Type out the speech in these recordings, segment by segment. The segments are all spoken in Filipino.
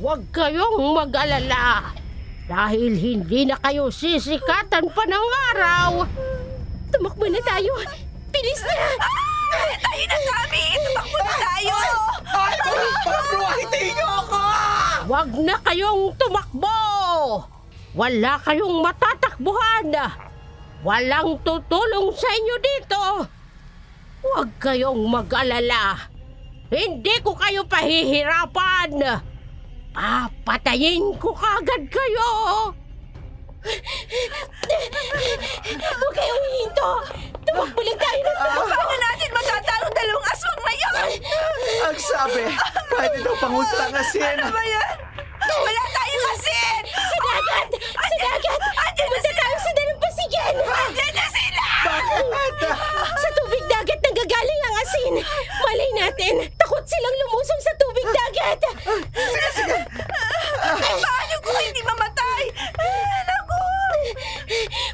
Huwag kayong mag-alala. Dahil hindi na kayo sisikatan pa ng araw. Tumakbo na tayo. Bilis na! Tayo na kami! Tumakbo na tayo! Pagruhitin niyo ako! Huwag na kayong tumakbo. Wala kayong matatakbuhan. Walang tutulong sa inyo dito. Huwag kayong mag-alala. Hindi ko kayo pahihirapan. Papatayin ko kagad kayo. Huwag kayong hihinto! Tumakbo lang tayo na! Paano natin matatalo dalawang aswang na yun? Ang sabi, pwede daw pangutang asin. Ano ba yan? Wala tayong asin! Sa dagat! Sa dagat! Andiyan na Punta sila! tayo sa dalampasigan! Andiyan na sila! Bakit? Sa tubig dagat nanggagaling ang asin! Malay natin! Takot silang lumusong sa tubig dagat! Paano kung hindi mamatay? Naku!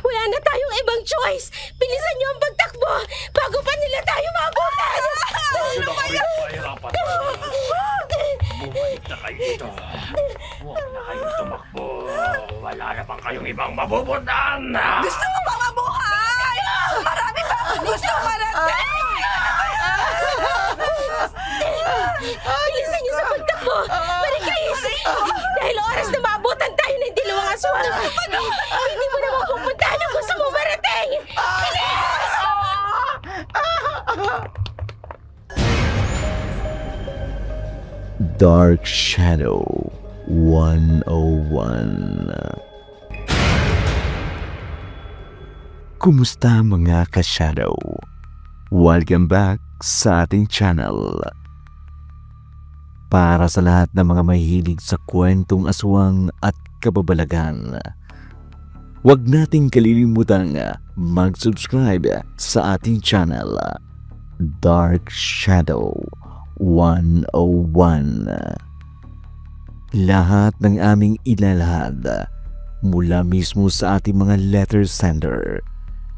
Wala na tayong ibang choice! Bilisan niyo ang pagtakbo bago pa nila tayo maabutan! Ano ba yan? Pahirapan. Bumalik na kayo dito. Huwag na kayong tumakbo. Wala na bang kayong ibang mabubutan? Gusto mo pa mabuhay? Marami pa akong gusto marating! Bilisan niyo sa pagtakbo! Marikris! Dahil oras na maabutan tayo ng dilawang aswang! Hindi mo na mapupuntahan ang gusto mo marating! Dark Shadow 101. Kumusta mga ka-shadow? Welcome back sa ating channel. Para sa lahat ng mga mahilig sa kwentong aswang at kababalagan, huwag nating kalilimutang mag-subscribe sa ating channel, Dark Shadow 101. Lahat ng aming ilalahad mula mismo sa ating mga letter sender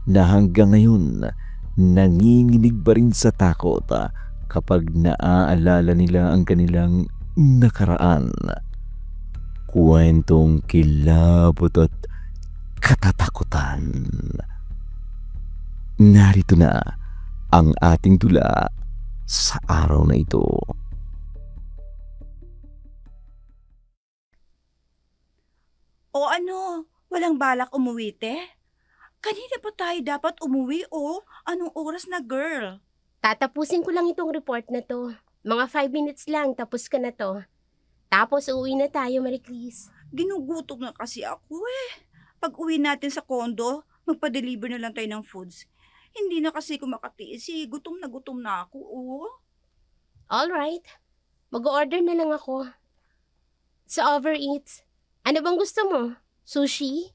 na hanggang ngayon nanginginig pa rin sa takot kapag naaalala nila ang kanilang nakaraan. Kwentong kilabot at katatakutan. Narito na ang ating tula sa araw na ito. O ano? Walang balak umuwi, te? Kanina pa tayo dapat umuwi, o? Anong oras na, girl? Tatapusin ko lang itong report na to. Mga 5 minutes lang, tapos ka na to. Tapos uuwi na tayo, Maricris. Ginugutom na kasi ako, eh. Pag uwi natin sa kondo, magpa-deliver na lang tayo ng foods. Hindi na kasi ko makatiis, eh. Gutom na ako, o. Alright. Mag-order na lang ako. Sa Overeats. Ano bang gusto mo? Sushi?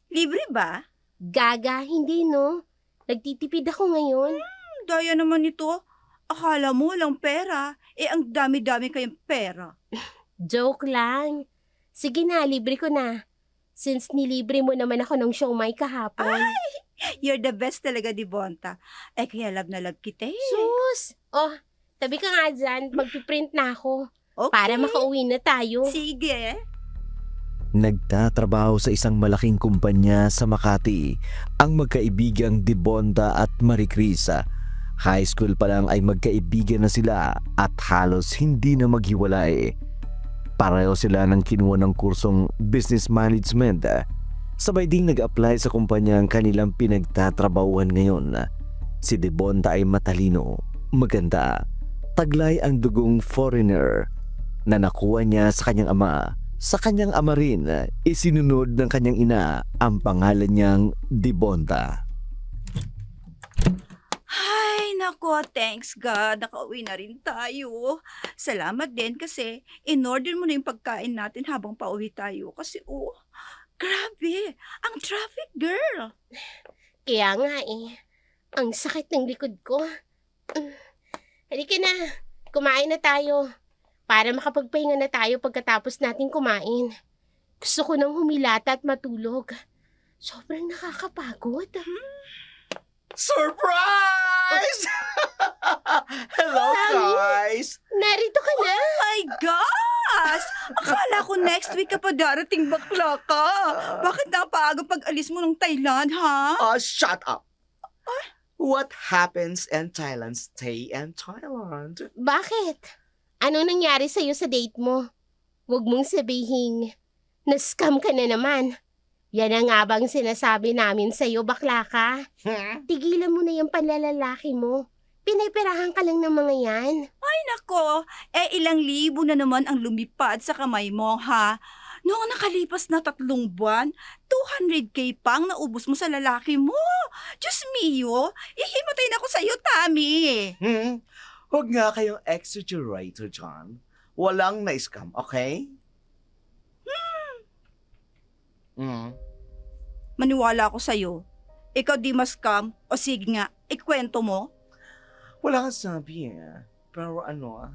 Libre ba? Gaga, hindi no. Nagtitipid ako ngayon. Daya naman ito. Akala mo walang pera. Eh, ang dami-dami kayong pera. Joke lang. Sige na, libre ko na. Since nilibre mo naman ako ng siomai kahapon. You're the best talaga, Divonta. Eh, kaya love na love kita, eh. Sus! Oh, tabi ka nga dyan. Magpiprint na ako. Okay. Para makauwi na tayo. Sige. Nagtatrabaho sa isang malaking kumpanya sa Makati ang magkaibigang Dibonda at Maricris. High school pa lang ay magkaibigan na sila at halos hindi na maghiwalay. Pareho sila ng kinuha ng kursong business management. Sabay ding nag-apply sa kumpanya ang kanilang pinagtatrabahuan ngayon. Si Dibonda ay matalino, maganda, taglay ang dugong foreigner na nakuha niya sa kanyang ama. Sa kanyang ama rin, isinunod ng kanyang ina ang pangalan niyang Dibonda. Ay, nako, thanks God. Nakauwi na rin tayo. Salamat din kasi in-order mo na yung pagkain natin habang pauwi tayo. Kasi, grabe, ang traffic, girl. Kaya nga eh. Ang sakit ng likod ko. Halika na. Kumain na tayo. Para makapagpahinga na tayo pagkatapos natin kumain. Gusto ko nang humilata at matulog. Sobrang nakakapagod. Surprise! Hello, guys! Narito ka na. My God! oras? Akala ko next week ka pa darating, bakla ka. Bakit napaaga pag-alis mo ng Thailand, ha? Shut up! What happens in Thailand, stay in Thailand. Bakit? Ano nangyari sa'yo sa date mo? Huwag mong sabihin, na-scam ka na naman. Yan ang nga bang sinasabi namin sa'yo, bakla ka? Tigilan mo na yung panlalalaki mo. Pinipirahan ka lang ng mga yan. Ay nako, ilang libo na naman ang lumipad sa kamay mo, ha? Noong nakalipas na 3 buwan, 200K pang naubos mo sa lalaki mo. Diyos mio, ihimatay na ko sa'yo, Tami. Huwag nga kayong exaggerator, John. Walang na-scam, okay? Maniwala ako sa'yo. Ikaw di ma-scam, o sige nga, ikwento mo. Wala kang sabi Pero Ano?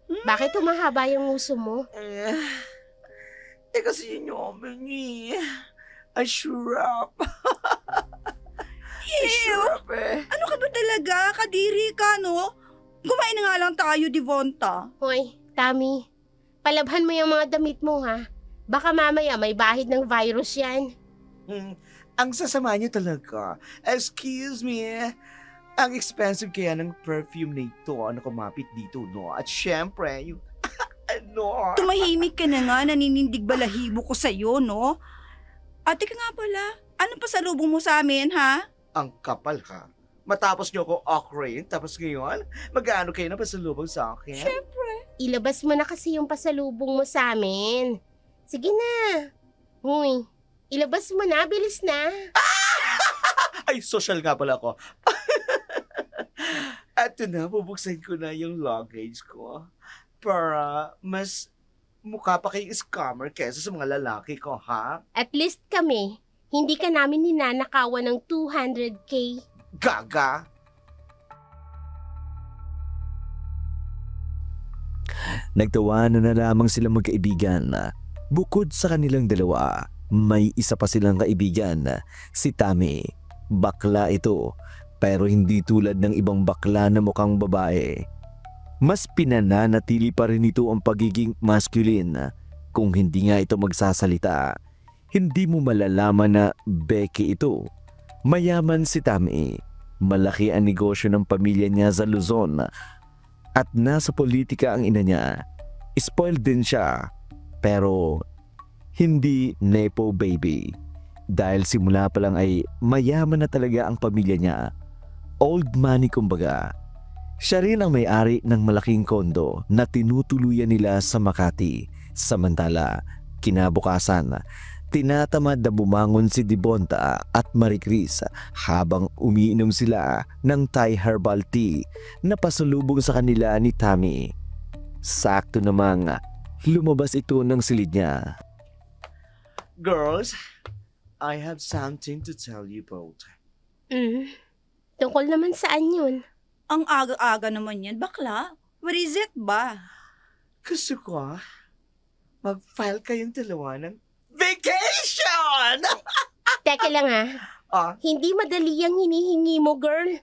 Bakit humahaba yung uso mo? kasi yun yung omen Ay, sure up. Ew! Ano ka ba talaga? Kadiri ka, no? Kumain na nga lang tayo, Devonta. Hoy, Tami, palabhan mo yung mga damit mo, ha? Baka mamaya may bahid ng virus yan. Ang sasama niyo talaga. Excuse me. Ang expensive kaya ng perfume na ito na kumapit dito, no? At syempre, yung... Tumahimik ka na nga, naninindig balahibo ko sa'yo, no? Ate ka nga pala, anong pasalubong mo sa amin, ha? Ang kapal ka. Matapos niyo ako awkward, tapos ngayon, mag-ano kayo na pasalubong sa akin? Siyempre. Ilabas mo na kasi yung pasalubong mo sa amin. Sige na. Huy, ilabas mo na, bilis na. Ay, social nga pala ako. At yun na, bubuksan ko na yung luggage ko para mas mukha pa kayong scammer kesa sa mga lalaki ko, ha? At least kami, hindi ka namin ninanakawan ng 200K. Gaga! Nagtawanan na lamang silang magkaibigan. Bukod sa kanilang dalawa, may isa pa silang kaibigan, si Tami. Bakla ito, pero hindi tulad ng ibang bakla na mukhang babae. Mas pinananatili pa rin ito ang pagiging masculine. Kung hindi nga ito magsasalita, hindi mo malalaman na Becky ito. Mayaman si Tami. Malaki ang negosyo ng pamilya niya sa Luzon. At nasa politika ang ina niya. Spoiled din siya. Pero hindi nepo baby. Dahil simula pa lang ay mayaman na talaga ang pamilya niya. Old money kumbaga. Siya rin ang may-ari ng malaking kondo na tinutuluyan nila sa Makati. Samantala, kinabukasan, tinatamad na bumangon si Devonta at Maricris habang umiinom sila ng Thai herbal tea na pasalubong sa kanila ni Tami. Sakto namang lumabas ito ng silid niya. Girls, I have something to tell you both. Tungkol naman saan yun? Ang aga-aga naman yan, bakla. Where is it ba? Gusto ko, mag-file kayong dalawa ng vacation! Teka lang Ah, hindi madali ang hinihingi mo, girl.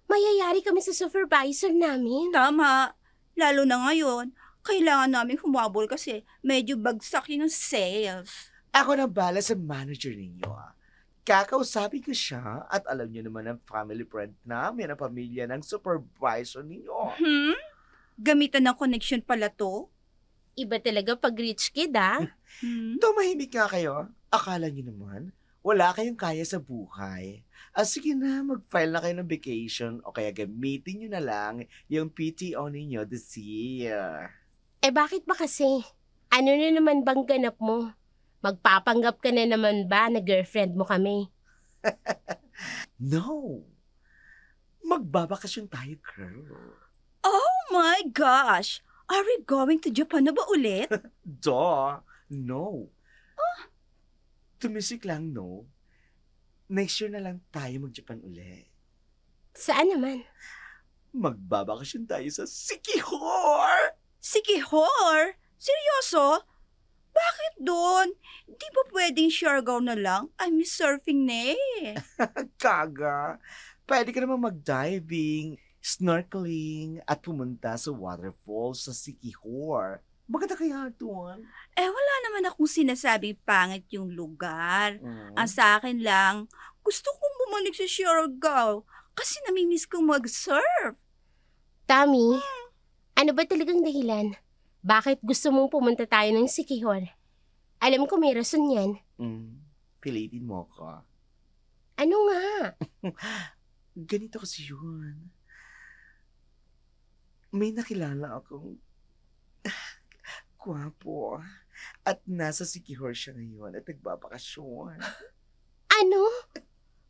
Mayayari kami sa supervisor namin. Tama. Lalo na ngayon, kailangan namin humabol kasi medyo bagsak yung sales. ako na bala sa manager ninyo. Kakausapin ko siya at alam niyo naman ang family friend namin, ang pamilya ng supervisor ninyo. Gamitan ng connection pala to? Iba talaga pag rich kid, Tumahimik nga kayo. Akala niyo naman, wala kayong kaya sa buhay. Sige na, mag-file na kayo ng vacation o kaya gamitin niyo na lang yung PTO ninyo this year. Bakit ba kasi? Ano na naman bang ganap mo? Magpapanggap ka na naman ba na girlfriend mo kami? No! Magbabakasyon tayo, girl. Oh my gosh! Are we going to Japan na ba ulit? Duh! No. Tumisik lang, no? Next year na lang tayo mag-Japan uli. Saan naman? Magbabakasyon tayo sa Sikihor! Sikihor? Seryoso? Bakit doon? Di ba pwedeng Siargao na lang? I miss surfing na eh. Kaga, pwede ka naman mag-diving, snorkeling at pumunta sa waterfall sa Siquijor. Maganda kaya doon? Wala naman akong sinasabing pangit yung lugar. Ang sa akin lang, gusto kong bumalik sa Siargao kasi namimiss kong mag-surf. Tami, ano ba talagang dahilan? Bakit gusto mong pumunta tayo ng Siquijor? Alam ko may rason yan. Pilitin mo ko. Ano nga? Ganito kasi yun. May nakilala akong gwapo at nasa Siquijor siya ngayon at nagbabakasyon. Ano?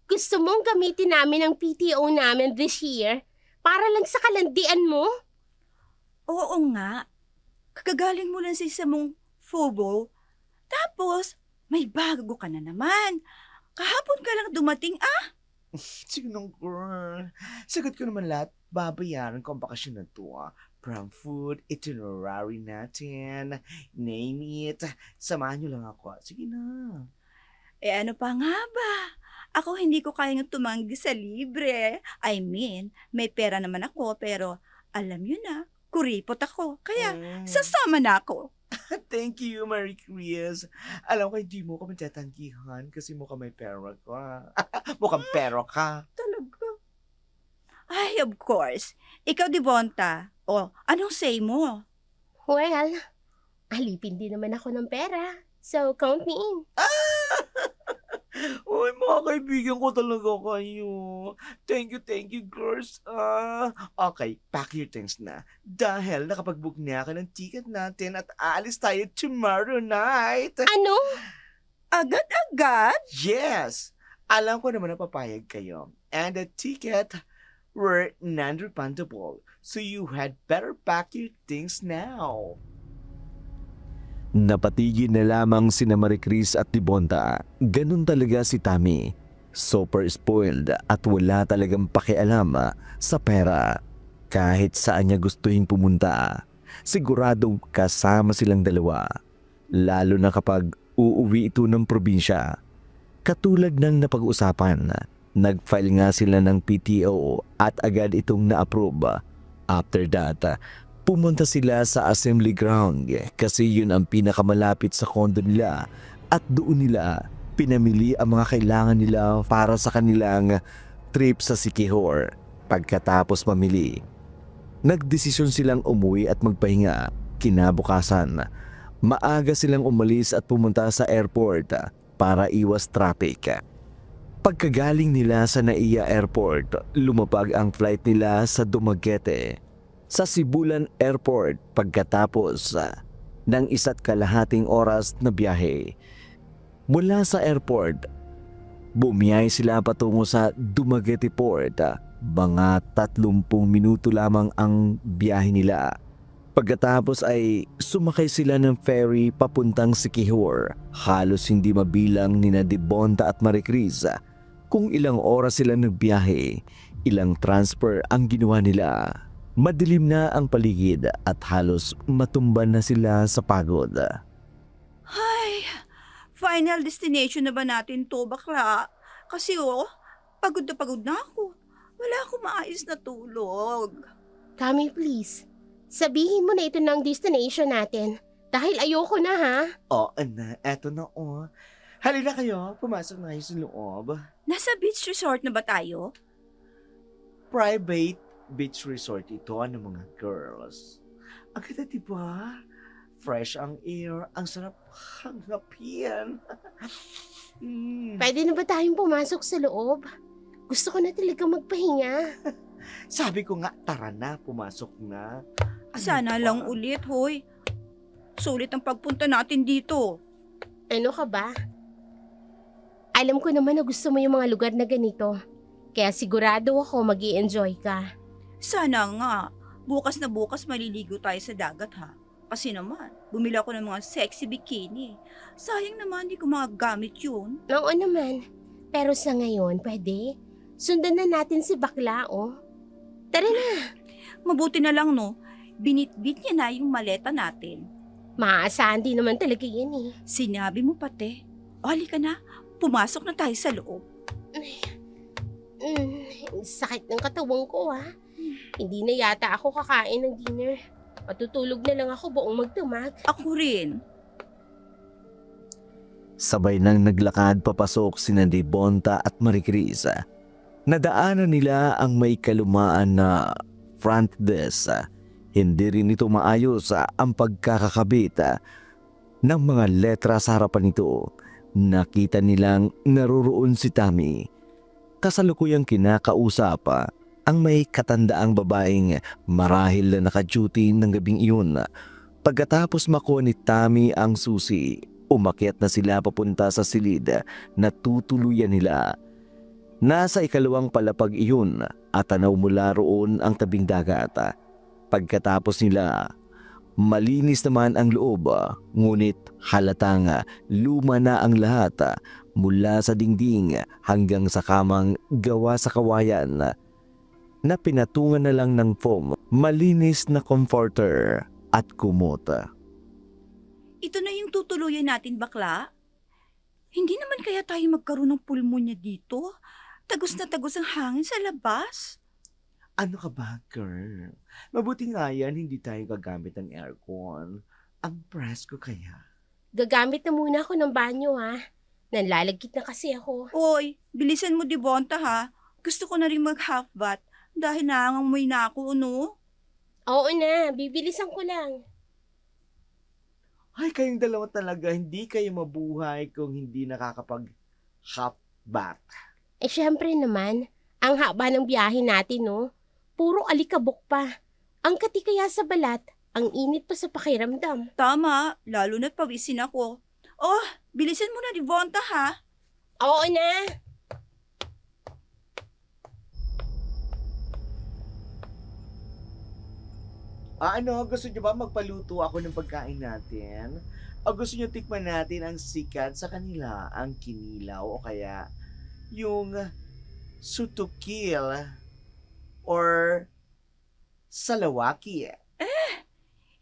Gusto mong gamitin namin ang PTO namin this year para lang sa kalandian mo? Oo nga. Kagagaling mo lang sa isa mong FOBO. Tapos, may bago ka na naman. Kahapon ka lang dumating, Sinong girl? Sagot ko naman lahat. Babayaran ko ang bakasyon na to. Prom food, itinerary natin, name it. Samahan niyo lang ako. Sige na. ano pa nga ba? Ako hindi ko kayang tumanggi sa libre. I mean, may pera naman ako pero alam yun na, kuripot ako. Kaya sasama na ako. Thank you, Marie Chris. Alam ko, hindi mo ko matatanggihan kasi mukhang may pera ka. Mukhang pero ka. Talaga. Ay, of course. Ikaw, Devonta. O, anong say mo? Well, alipin din naman ako ng pera. So, count me in. Uy, mga kaibigan ko talaga kayo. Thank you, girls. Okay, pack your things na. Dahil nakapag-book na ako ng ticket natin at aalis tayo tomorrow night. Ano? Agad-agad? Yes! Alam ko naman na papayag kayo. And the ticket were non-refundable. So you had better pack your things now. Napatigil na lamang sina Marie Chris at Devonta. Ganun talaga si Tami. Super spoiled at wala talagang pakialam sa pera. Kahit saan niya gustuhin pumunta, siguradong kasama silang dalawa. Lalo na kapag uuwi ito ng probinsya. Katulad ng napag-usapan, nag-file nga sila ng PTO at agad itong na-approve. After that, pumunta sila sa assembly ground kasi yun ang pinakamalapit sa condo nila at doon nila pinamili ang mga kailangan nila para sa kanilang trip sa Siquijor. Pagkatapos mamili, nagdesisyon silang umuwi at magpahinga. Kinabukasan, maaga silang umalis at pumunta sa airport para iwas traffic. Pagkagaling nila sa Naiya Airport, lumapag ang flight nila sa Dumaguete sa Sibulan Airport pagkatapos ng 1.5 oras na biyahe. Mula sa airport, bumiyahe sila patungo sa Dumaguete Port. Mga 30 minuto lamang ang biyahe nila. Pagkatapos ay sumakay sila ng ferry papuntang Siquijor. Halos hindi mabilang nina Devonta at Marie Chris kung ilang oras sila nagbiyahe, ilang transfer ang ginawa nila. Madilim na ang paligid at halos matumban na sila sa pagod. Ay, final destination na ba natin to, bakla? Kasi pagod na ako. Wala akong maayos na tulog. Tami, please. Sabihin mo na ito ng destination natin. Dahil ayoko na, ha? Eto na. Halina kayo, pumasok na kayo sa loob. Nasa beach resort na ba tayo? Private beach resort ito ng mga girls. Ang ganda, diba? Fresh ang air, ang sarap hangapin. Pwede na ba tayong pumasok sa loob? Gusto ko na talaga magpahinga. Sabi ko nga, tara na, pumasok na. Sana lang ulit, hoy. Sulit ang pagpunta natin dito. Ano ka ba? Alam ko naman na gusto mo yung mga lugar na ganito. Kaya sigurado ako mag-i-enjoy ka. Sana nga. Bukas na bukas maliligo tayo sa dagat, ha? Kasi naman, bumili ako ng mga sexy bikini. Sayang naman, di ko magagamit yun. Oo naman. Pero sa ngayon, pwede. Sundan na natin si bakla, Tara na. Mabuti na lang, no? Binitbit niya na yung maleta natin. Maaasahan din naman talaga yan, Sinabi mo pati. O, halika na. Pumasok na tayo sa loob. Sakit ng katawan ko, Hindi na yata ako kakain ng dinner. Matutulog na lang ako buong magdamag. Ako rin. Sabay nang naglakad papasok sina Devonta at Maricris. Nadaanan nila ang may kalumaan na front desk. Hindi rin ito maayos ang pagkakakabit ng mga letra sa harapan nito. Nakita nilang naroroon si Tammy. Kasalukuyang kinakausap ang may katandaang babaeng marahil na naka-duty ng gabing iyon. Pagkatapos makuha ni Tammy ang susi, umakyat na sila papunta sa silid na tutuluyan nila. Nasa ikalawang palapag iyon at tanaw mula roon ang tabing dagat. Pagkatapos nila, malinis naman ang loob, ngunit halatang luma na ang lahat mula sa dingding hanggang sa kamang gawa sa kawayan na pinatungan na lang ng foam, malinis na comforter at kumota. Ito na yung tutuluyan natin, bakla? Hindi naman kaya tayo magkaroon ng pulmonya dito? Tagos na tagos ang hangin sa labas. Ano ka ba, girl? Mabuti nga yan, hindi tayo gagamit ng aircon. Ang presko kaya. Gagamit na muna ako ng banyo ha. Nanlalagkit na kasi ako. Oy, bilisan mo, Devonta, ha? Gusto ko na rin mag-half bath dahil nangangamoy na ako, no? Oo na, bibilisan ko lang. Ay, kayong dalawa talaga, hindi kayo mabuhay kung hindi nakakapag-half bath. Eh syempre naman, ang haba ng biyahe natin no. Puro alikabok pa. Ang kati kaya sa balat, ang init pa sa pakiramdam. Tama, lalo na't pawisin ako. Oh, bilisan mo na, Devonta, ha? Oo na. Ano, gusto niyo ba magpaluto ako ng pagkain natin? O gusto niyo tikman natin ang sikat sa kanila, ang kinilaw o kaya yung sutukil or salawaki?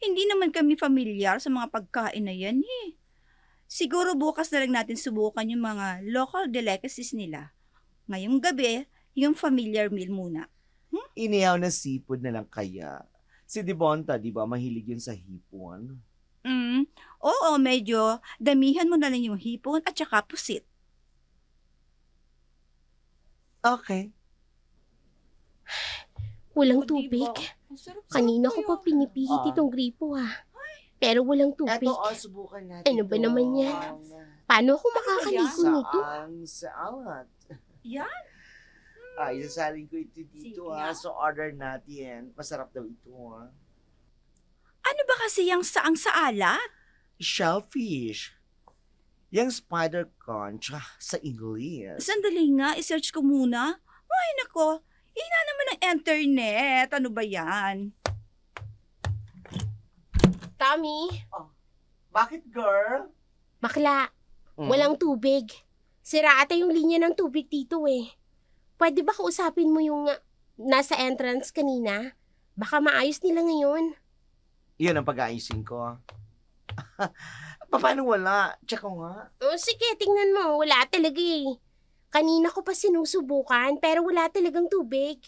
Hindi naman kami familiar sa mga pagkain na yan, eh. Siguro bukas na lang natin subukan yung mga local delicacies nila. Ngayong gabi, yung familiar meal muna. Inihaw na seafood na lang kaya. Si Devonta, di ba, mahilig yun sa hipon? Oo, medyo damihan mo na lang yung hipon at saka pusit. Okay. Walang O, tubig. diba? Ang sarap-sarap Kanina ko kaya. pa pinipihit Ah. itong gripo ha. Pero walang tubig. Eto, subukan natin. Ano ba naman yan? Paano ako makakaligo nito? Sa alat. Yan. Isasalin ko ito dito Sige ha. nga. So order natin. Masarap daw ito ha. Ano ba kasi yung saang sa alat? Shellfish. Yung spider conch sa English. Sandali nga, isearch ko muna. Ay, nako. Ina naman ang internet. Ano ba yan? Tommy, Bakit, girl? bakla, walang tubig. Sira ata yung linya ng tubig dito eh. Pwede ba kausapin mo yung nasa entrance kanina? Baka maayos nila ngayon. Yun ang pag-aayusin ko. Paano wala? Tsaka nga. Oh, sige, tingnan mo. Wala talaga eh. Kanina ko pa sinusubukan pero wala talagang tubig.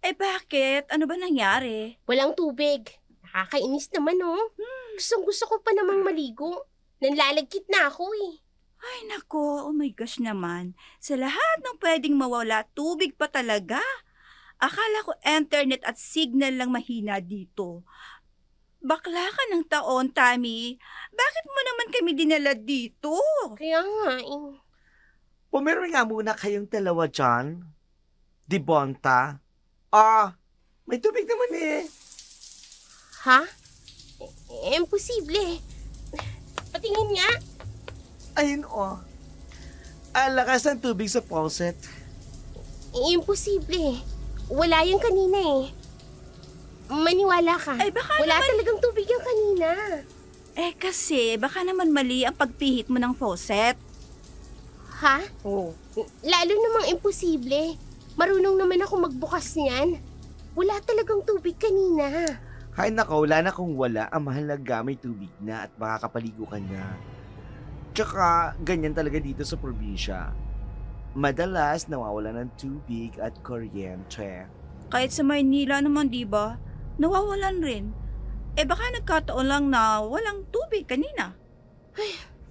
Eh bakit? Ano ba nangyari? Walang tubig. Nakakainis naman oh. Gusto ko pa namang maligo. Nanlalagkit na ako eh. Ay nako, oh my gosh naman. Sa lahat ng pwedeng mawala, tubig pa talaga. Akala ko internet at signal lang mahina dito. Bakla ka ng taon, Tammy. Bakit mo naman kami dinala dito? Kaya nga eh. Pumeroy nga muna kayong dalawa dyan. Devonta. May tubig naman eh. Ha? Imposible. Patingin nga. Ayun Ang lakas ng tubig sa faucet. Imposible. Wala yan kanina eh. Maniwala ka. Ay baka Wala talagang tubig yan kanina. kasi baka naman mali ang pagpihit mo ng faucet. Ha? Oh. Lalo namang imposible. Marunong naman ako magbukas niyan. Wala talagang tubig kanina. Hay nako, wala na kung wala. Ang mahalaga may tubig na at makakapaligo ka na. Tsaka, ganyan talaga dito sa probinsya. Madalas nawawala ng tubig at kuryente. Kahit sa Maynila naman, di ba? Nawawalan rin. Baka nagkataon lang na walang tubig kanina.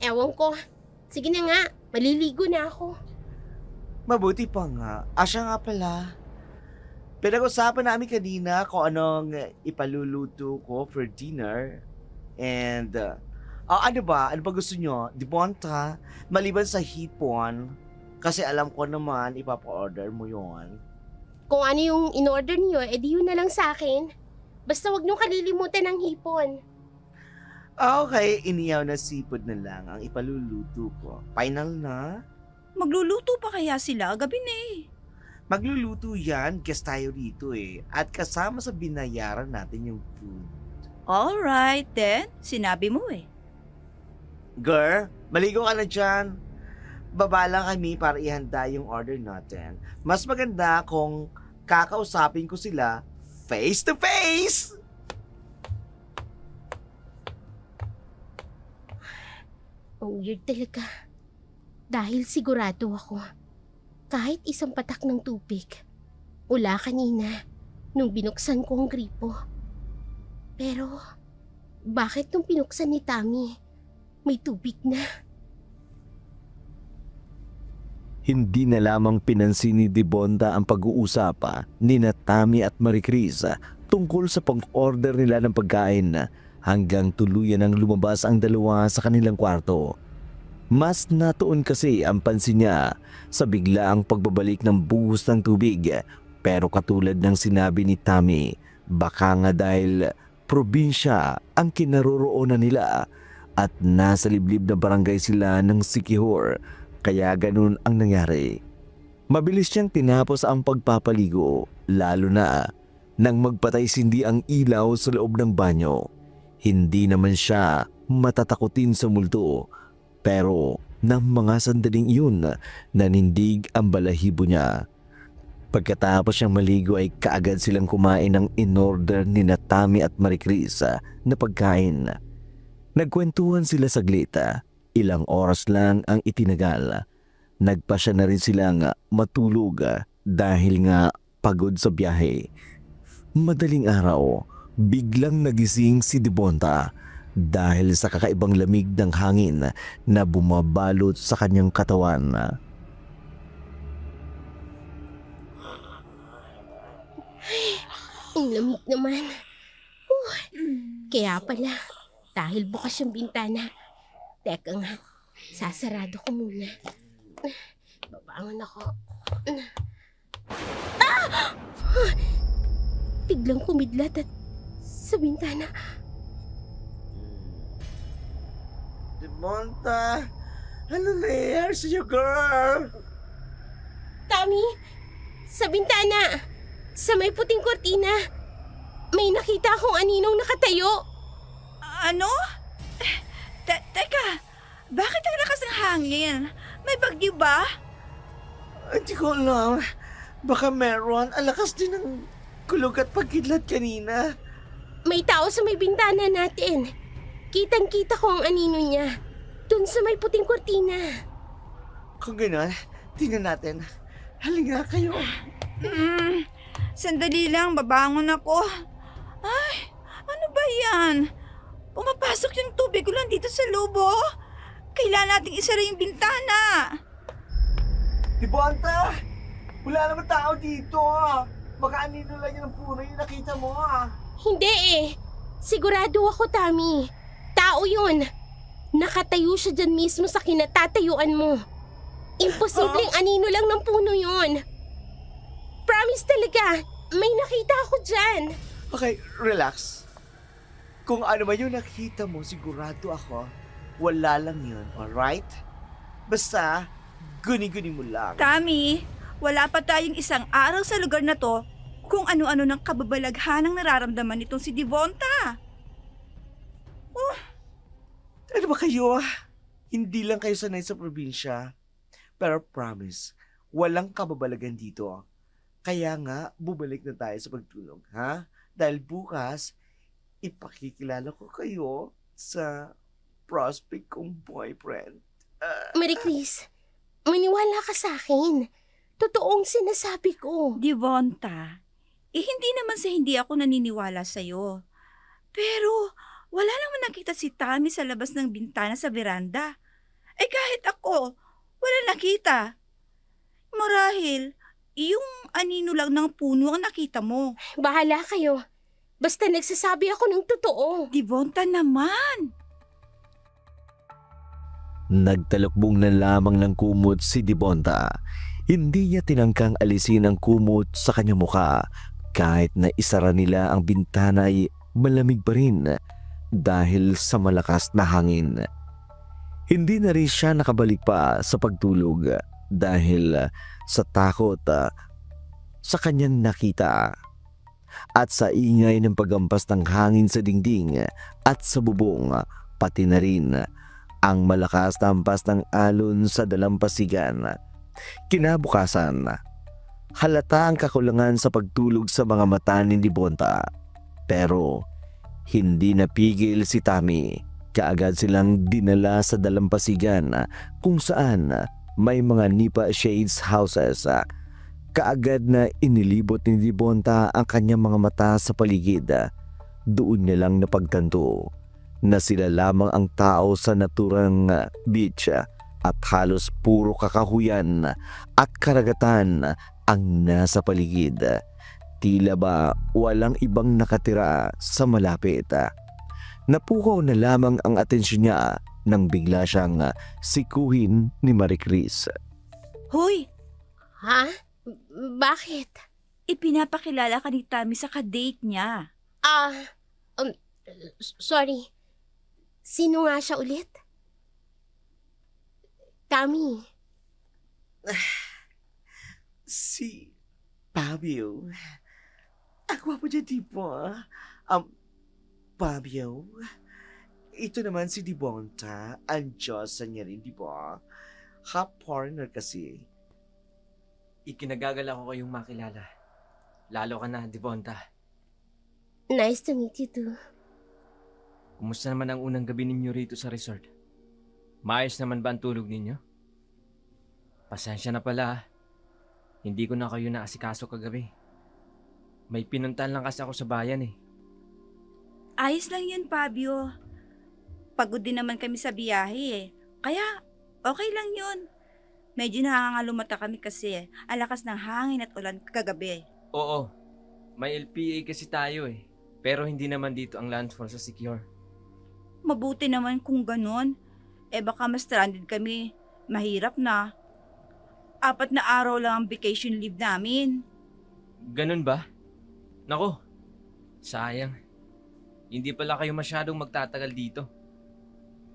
Ewan ko. Sige na nga, maliligo na ako. Mabuti pa nga. Siya nga pala. Pinag-usapan namin kanina kung anong ipaluluto ko for dinner. And, ano ba? Ano ba gusto nyo? Dibonta, maliban sa hipon, kasi alam ko naman ipapa-order mo yon. Kung ano yung in-order niyo, edi yun na lang sa akin. Basta wag niyong kalilimutan ng hipon. Okay, iniyaw na seafood na lang ang ipaluluto ko. Final na? Magluluto pa kaya sila? Gabi na eh. Magluluto yan, guest tayo dito eh. At kasama sa binayaran natin yung food. Alright then, sinabi mo eh. Girl, maligo ka na dyan. Baba lang kami para ihanda yung order natin. Mas maganda kung kakausapin ko sila face to face! Ang weird talaga. Dahil sigurado ako, kahit isang patak ng tubig, wala kanina nung binuksan ko ang gripo. Pero, bakit nung pinuksan ni Tammy, may tubig na? Hindi na lamang pinansin ni Dibonda ang pag-uusapan ni Tammy at Maricris tungkol sa pag-order nila ng pagkain hanggang tuluyan ang lumabas ang dalawa sa kanilang kwarto. Mas natuon kasi ang pansin niya sa biglaang pagbabalik ng buhos ng tubig, pero katulad ng sinabi ni Tammy, baka nga dahil probinsya ang kinaroroonan nila at nasa liblib na barangay sila ng Siquijor, kaya ganun ang nangyari. Mabilis niyang tinapos ang pagpapaligo, lalo na nang magpatay-sindi ang ilaw sa loob ng banyo. Hindi naman siya matatakutin sa multo, pero ng mga sandaling iyon nanindig ang balahibo niya. Pagkatapos niyang maligo ay kaagad silang kumain ng in-order ni Tammy at Maricris na pagkain. Nagkwentuhan sila saglit. Ilang oras lang ang itinagal. Nagpasya na rin silang matulog dahil nga pagod sa biyahe. Madaling araw, biglang nagising si Dibonta dahil sa kakaibang lamig ng hangin na bumabalot sa kanyang katawan. Ang lamig naman. Kaya pala, dahil bukas yung bintana. Teka nga, sasarado ko muna. Babangon ako. Biglang kumidlat at sa bintana. Dibonta, ano nangyayari sa'yo, girl? Tommy, sa bintana, sa may puting kortina, may nakita akong aninong nakatayo. Ano? Teka, bakit ang lakas ng hangin? May bagyo ba? Hindi ko alam. Baka meron. Ang lakas din ng kulog at pagkidlat kanina. May tao sa may bintana natin. Kitang-kita ko ang anino niya. Dun sa may puting kortina. Kung gano'n, tingnan natin. Halika kayo. Sandali lang, babangon ako. Ay, ano ba yan? Pumapasok yung tubig ulan dito sa lobo. Kailangan nating isara yung bintana. Dibonta! Wala naman tao dito. Baka anino lang yung puno yung nakita mo. Hindi eh. Sigurado ako, Tammy. Tao yun. Nakatayo siya dyan mismo sa kinatatayuan mo. Imposibleng anino lang ng puno yun. Promise talaga. May nakita ako dyan. Okay, relax. Kung ano man yung nakita mo, sigurado ako, wala lang yun, alright? Basta, guni-guni mo lang. Tami, wala pa tayong isang araw sa lugar na to kung ano-ano ng kababalaghan ang nararamdaman nitong si Dibonta. Ano ba kayo? Hindi lang kayo sanay sa probinsya. Pero promise, walang kababalagan dito. Kaya nga, bubalik na tayo sa pagtulog, ha? Dahil bukas, ipakikilala ko kayo sa prospect kong boyfriend. Maricris, maniwala ka sa akin. Totoong sinasabi ko. Dibonta, hindi naman sa hindi ako naniniwala sa'yo. Pero wala naman nakita si Tammy sa labas ng bintana sa veranda. Kahit ako, wala nakita. Marahil, yung anino lang ng puno ang nakita mo. Bahala kayo. Basta nagsasabi ako ng totoo. Devonta naman. Nagtalokbong na lamang ng kumot si Devonta. Hindi niya tinangkang alisin ang kumot sa kanyang muka. Kahit na isara nila ang bintana ay malamig pa rin dahil sa malakas na hangin. Hindi na rin siya nakabalik pa sa pagtulog dahil sa takot sa kanyang nakita at sa ingay ng pagampas ng hangin sa dingding at sa bubong, pati na rin ang malakas na hampas ng alon sa dalampasigan. Kinabukasan, halata ang kakulangan sa pagtulog sa mga mata ni Devonta. Pero hindi napigil si Tammy. Kaagad silang dinala sa dalampasigan kung saan may mga nipa shades houses. Kaagad na inilibot ni Devonta ang kanyang mga mata sa paligid. Doon niya lang napagtanto na sila lamang ang tao sa naturang beach at halos puro kakahuyan at karagatan ang nasa paligid. Tila ba walang ibang nakatira sa malapit. Napukaw na lamang ang atensyon niya nang bigla siyang sikuhin ni Marie Chris. Hoy, Ha? Bakit? ipinapakilala ka ni Tammy sa kadate niya. Sorry. Sino nga siya ulit? Tammy. Si Fabio. Ang gwapo niya, di ba? Fabio, ito naman si Devonta. Ang Diyosa niya rin, di ba? Half foreigner kasi. Ikinagagal ako kayong makilala. Lalo ka na, Devonta. Nice to meet you too. Kumusta naman ang unang gabi ninyo rito sa resort? Maayos naman ba ang tulog ninyo? Pasensya na pala. Hindi ko na kayo naasikaso kagabi. May pinuntahan lang kasi ako sa bayan eh. Ayos lang yun, Fabio. Pagod din naman kami sa biyahe eh. Kaya, okay lang yun. Medyo nangangalumata kami kasi ang lakas ng hangin at ulan kagabi. Oo, may LPA kasi tayo eh. Pero hindi naman dito ang landfall sa Secure. Mabuti naman kung ganon. Baka ma-stranded kami. Mahirap na. 4 na araw lang ang vacation leave namin. Ganun ba? Nako, sayang. Hindi pala kayo masyadong magtatagal dito.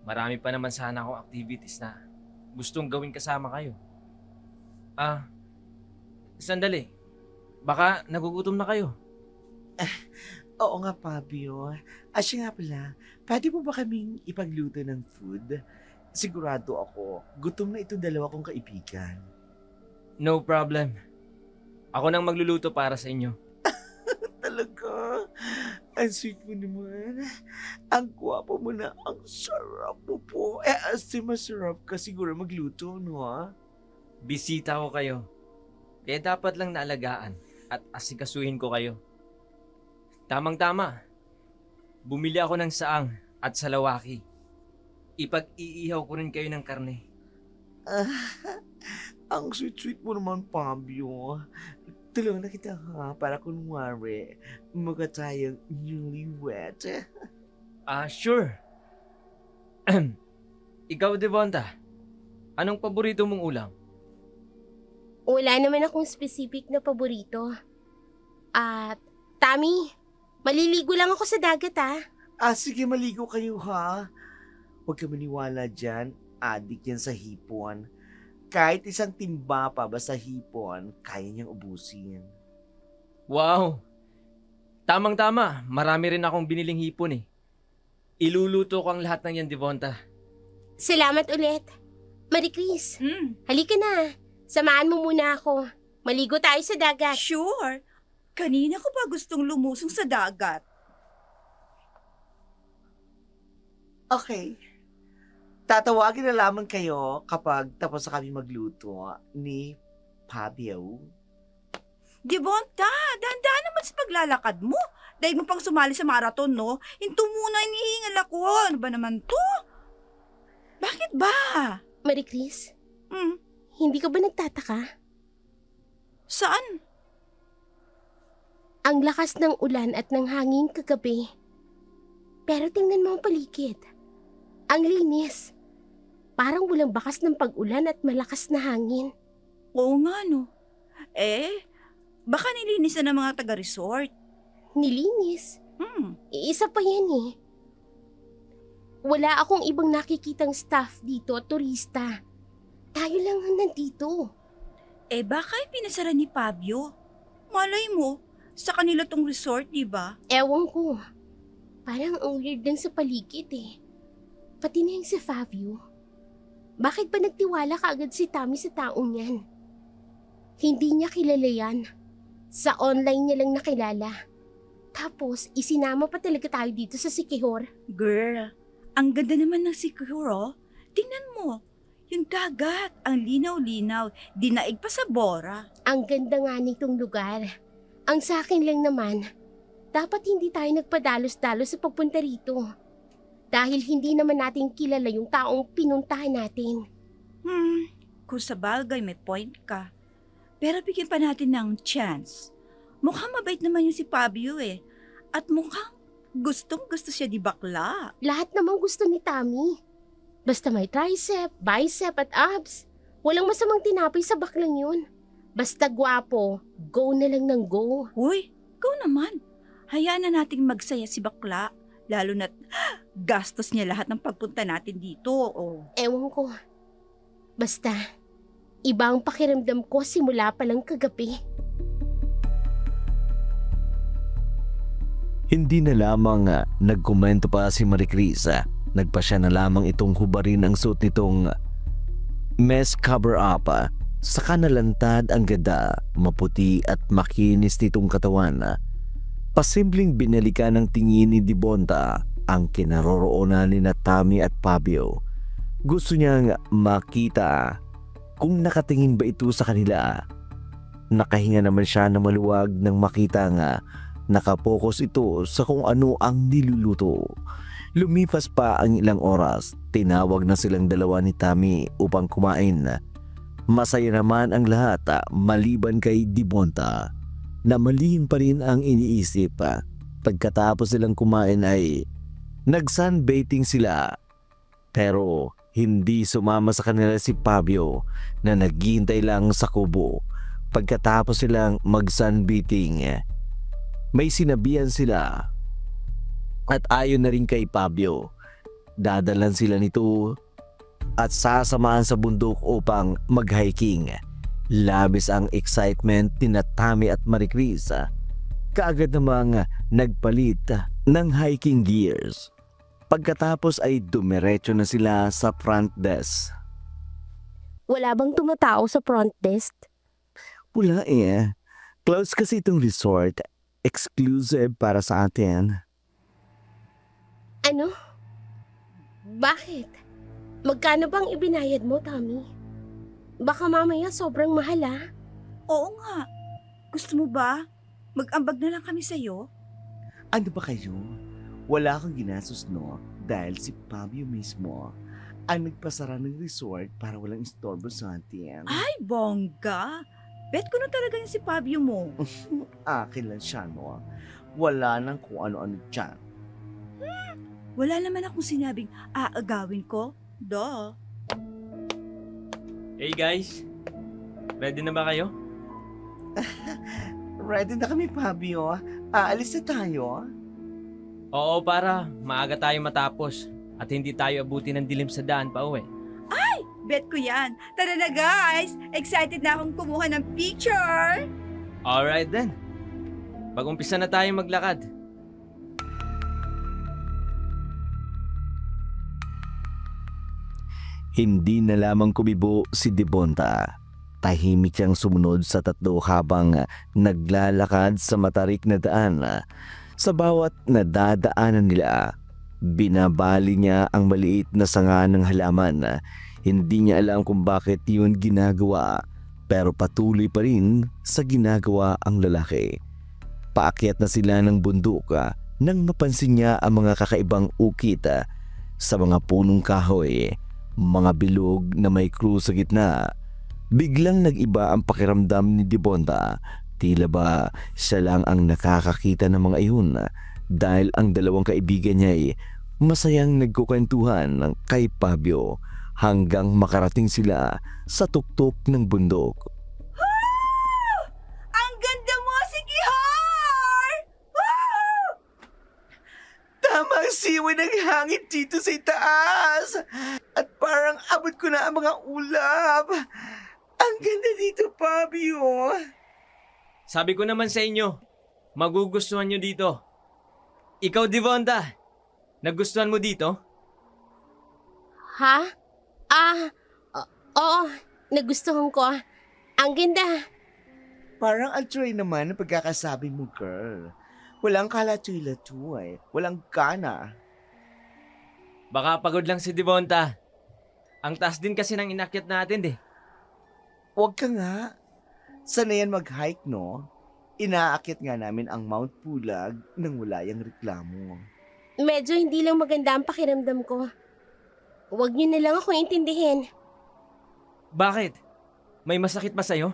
Marami pa naman sana akong activities na gustong gawin kasama kayo. Sandali. Baka nagugutom na kayo. Oo nga, Fabio. Siya nga pala, pwede mo ba kaming ipagluto ng food? Sigurado ako, gutom na itong dalawa kong kaibigan. No problem. Ako nang magluluto para sa inyo. Talaga? Ang sweet mo naman. Ang gwapo mo na. Ang sarap mo po. As masarap ka siguro magluto, no ha? Bisita ko kayo. Kaya dapat lang naalagaan at asikasuhin ko kayo. Tamang-tama. Bumili ako ng saang at salawaki. Ipag-iihaw ko rin kayo ng karne. Ang sweet-sweet mo naman, Fabio. Tulungan na kita ha, para kunwari, mukha tayong newlywed. Sure. Ikaw, Devonta, anong paborito mong ulam? Wala naman akong specific na paborito. At, Tammy, maliligo lang ako sa dagat Sige, maligo kayo ha. Huwag ka maniwala dyan, adik yan sa hipon. Kahit isang timba pa basta hipon, kaya niyang ubusin. Wow! Tamang-tama, marami rin akong biniling hipon eh. Iluluto ko ang lahat ng yan, Devonta. Salamat ulit. Marie Chris, halika na. Samahan mo muna ako. Maligo tayo sa dagat. Sure. Kanina ko pa gustong lumusong sa dagat. Okay. Tatawagin na lamang kayo kapag tapos na kami magluto ni Fabio. Devonta, dahan-dahan naman sa paglalakad mo. Dahil mo pang sumali sa marathon, no? Hinto muna, inihingal ako. Ano ba naman to? Bakit ba? Marie Chris, Hmm, hindi ka ba nagtataka? saan? Ang lakas ng ulan at ng hangin kagabi. Pero tingnan mo ang paligid. Ang linis. Parang walang bakas ng pag-ulan at malakas na hangin. Oo nga, no? Baka nilinis na ng mga taga-resort. Nilinis. Iisa pa yan eh. Wala akong ibang nakikitang staff dito at turista. Tayo lang ang nandito. Baka pinasara ni Fabio. Malay mo, sa kanila tong resort, di ba? Ewan ko. Parang ang weird lang sa paligid eh. Pati na yung si Fabio. Bakit ba nagtiwala ka agad si Tommy sa taong yan? Hindi niya kilala yan. Sa online niya lang nakilala. Tapos, isinama pa talaga tayo dito sa Siquijor. Girl, ang ganda naman ng Siquijor. Tingnan mo, yung dagat, ang linaw-linaw, dinaig pa sa Bora. Ang ganda nga nitong lugar. Ang sa akin lang naman, dapat hindi tayo nagpadalos-dalos sa pagpunta rito. Dahil hindi naman natin kilala yung taong pinuntahan natin. Kung sa bagay may point ka. Pero bigyan pa natin ng chance. Mukhang mabait naman yung si Fabio eh. At mukhang gustong-gusto siya di bakla. Lahat naman gusto ni Tommy. Basta may tricep, bicep at abs. Walang masamang tinapay sa baklang yun. Basta gwapo, go na lang ng go. Uy, ikaw naman. Hayaan na nating magsaya si bakla. Lalo na't gastos niya lahat ng pagpunta natin dito. Oh. Ewan ko. Basta, iba ang pakiramdam ko simula pa lang kagabi. Hindi na lamang nagkomento pa si Marie Chris. Nagpasya na lamang itong hubarin ang suot nitong mess cover-up. Saka nalantad ang ganda, maputi at makinis nitong katawan. Pasimpleng binalikan ng tingin ni Dibonta ang kinaroroonan ni Tommy at Fabio. Gusto niyang makita kung nakatingin ba ito sa kanila. Nakahinga naman siya na maluwag nang makita nga nakapokus ito sa kung ano ang niluluto. Lumipas pa ang ilang oras, tinawag na silang dalawa ni Tommy upang kumain. Masaya naman ang lahat maliban kay Dibonta na malihim pa rin ang iniisip. Pagkatapos silang kumain ay nag-sunbathing sila. Pero hindi sumama sa kanila si Fabio na naghihintay lang sa kubo. Pagkatapos silang mag-sunbathing, may sinabihan sila at ayon na rin kay Fabio. Dadalan sila nito at sasamahan sa bundok upang mag-hiking. Labis ang excitement ni Tommy at Marie Chris. Kaagad namang nagpalit ng hiking gears. Pagkatapos ay dumiretso na sila sa front desk. Wala bang tumatao sa front desk? Wala eh. Close kasi itong resort. Exclusive para sa atin. Ano? Bakit? Magkano bang ibinayad mo, Tommy? Baka mamaya sobrang mahal ah. Oo nga. Gusto mo ba? Mag-ambag na lang kami sa'yo? Ano ba kayo? Wala akong ginastos, no? Dahil si Fabio mismo ang nagpasara ng resort para walang istorbo sa atin. Ay, bongga. Bet ko na talaga yung si Fabio mo. Akin lang siya, no? Wala nang kung ano-ano dyan. Wala naman akong sinabing aagawin ko. Duh. Hey guys, ready na ba kayo? Ready na kami, Fabio. Aalis na tayo. Oo, para maaga tayo matapos at hindi tayo abuti ng dilim sa daan pa uwi. Bet ko yan. Tara na guys. Excited na akong kumuha ng picture. Alright then. Pag-umpisa na tayo maglakad. Hindi na lamang kumibo si Dibonta. Tahimik siyang sumunod sa tatlo habang naglalakad sa matarik na daan. Sa bawat nadadaanan nila, binabali niya ang maliit na sanga ng halaman. Hindi niya alam kung bakit yun ginagawa, pero patuloy pa rin sa ginagawa ang lalaki. paakyat na sila ng bundok nang mapansin niya ang mga kakaibang ukit sa mga punong kahoy, mga bilog na may krus sa gitna. Biglang nag-iba ang pakiramdam ni Debonda. Tila ba siya lang ang nakakakita ng mga iyon dahil ang dalawang kaibigan niya ay masayang nagkukwentuhan kay Fabio hanggang makarating sila sa tuktok ng bundok. Ang ganda mo, si Kihor! Woo! Tama ang siwi ng hangin dito sa itaas. At parang abot ko na ang mga ulap. Ang ganda dito, Fabio. Sabi ko naman sa inyo, magugustuhan nyo dito. Ikaw, Devonta, nagustuhan mo dito? Ha? Oo, nagustuhan ko. Ang ganda. Parang ang tray naman ang pagkakasabi mo, girl. Walang kalatoy-latoy. Walang gana. Baka pagod lang si Devonta. Ang taas din kasi ng inakyat natin Huwag ka nga. Sana yan mag-hike, no? Inaakit nga namin ang Mount Pulag nang wala yung reklamo. Medyo hindi lang maganda ang pakiramdam ko. Huwag niyo na lang ako intindihin. Bakit? May masakit ba sa'yo?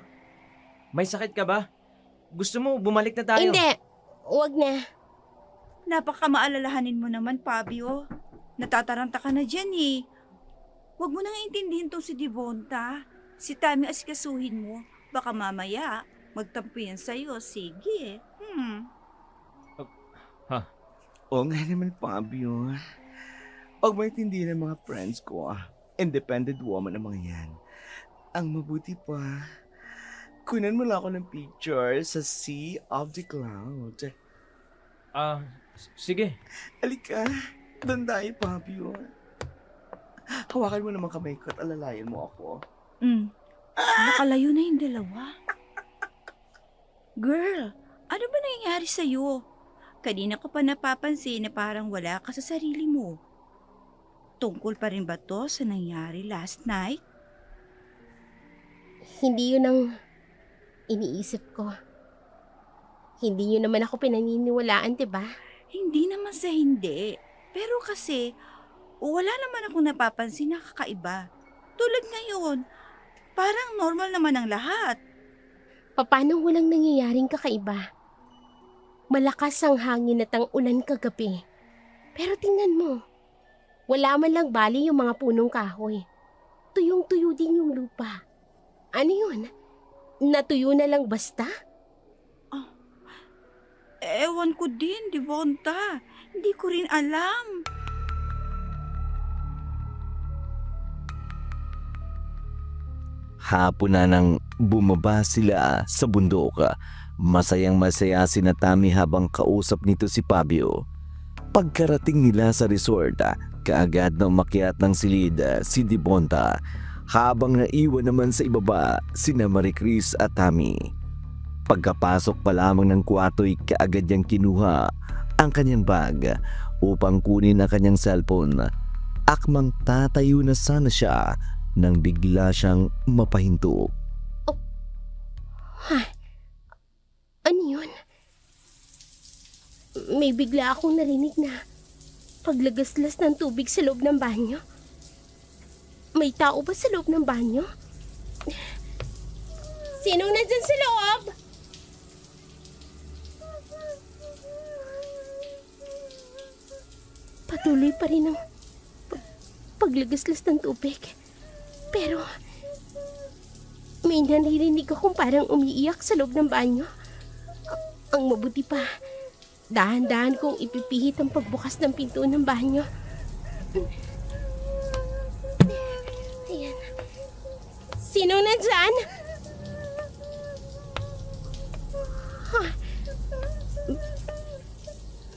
May sakit ka ba? Gusto mo bumalik na tayo? Hindi. Huwag na. Napakamaalalahanin mo naman, Fabio. Natataranta ka na dyan eh. Huwag mo nang intindihin to si Devonta. Si Tammy asikasuhin mo. Baka mamaya, magtampo yan sa'yo. Sige. Oo nga naman, Fabio. Pag maintindihan ng mga friends ko, independent woman ang mga yan. Ang mabuti pa, kunan mo lang ako ng picture sa Sea of the Cloud. Sige. Halika, doon tayo, Fabio. Hawakan mo naman kamay ko at alalayan mo ako. Nakalayo na yung dalawa. Girl, ano ba nangyayari sa'yo? Kanina ko pa napapansin na parang wala ka sa sarili mo. Tungkol pa rin ba to sa nangyari last night? Hindi yun ang iniisip ko. Hindi yun naman ako pinaniniwalaan, diba? Hindi naman sa hindi. Pero kasi, wala naman akong napapansin na kakaiba. Tulad ngayon, parang normal naman ang lahat. Paano walang nangyayaring kakaiba? Malakas ang hangin at ang ulan kagabi. Pero tingnan mo, wala man lang bali yung mga punong kahoy. Tuyong-tuyo din yung lupa. Ano yun? Natuyo na lang basta? Ewan ko din, Devonta. Hindi ko rin alam. Hapon na nang bumaba sila sa bundok. Masayang masaya si Tammy habang kausap nito si Fabio. Pagkarating nila sa resort, kaagad na umakyat ng silid si Devonta habang naiwan naman sa ibaba sina Maricris at Tammy. Pagkapasok pa lamang ng kwarto'y kaagad niyang kinuha ang kanyang bag upang kunin ang kanyang cellphone. Akmang tatayo na sana siya nang bigla siyang mapahinto. Ano yun? May bigla akong narinig na paglagaslas ng tubig sa loob ng banyo. May tao ba sa loob ng banyo? Sinong nandyan sa loob? Patuloy pa rin ang paglagaslas ng tubig. Pero may naririnig akong parang umiiyak sa loob ng banyo. Ang mabuti pa, dahan-dahan kong ipipihit ang pagbukas ng pinto ng banyo. Ayan. Sino nandyan?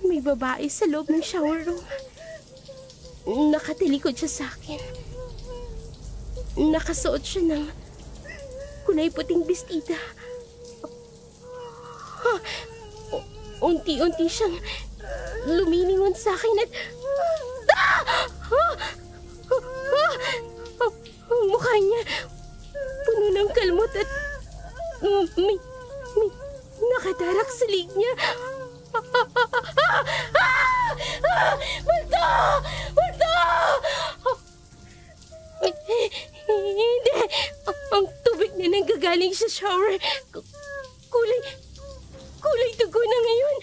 May babae sa loob ng shower room. Nakatilikod siya sa akin. Nakasuot siya ng kulay puting bestida. Unti-unti siyang lumilingon sa akin at ang mukha niya puno ng kalmot at may nakatarak sa lig niya. Multo! Multo! Hindi! Ang tubig na nanggagaling sa shower. Kulay dugo na ngayon.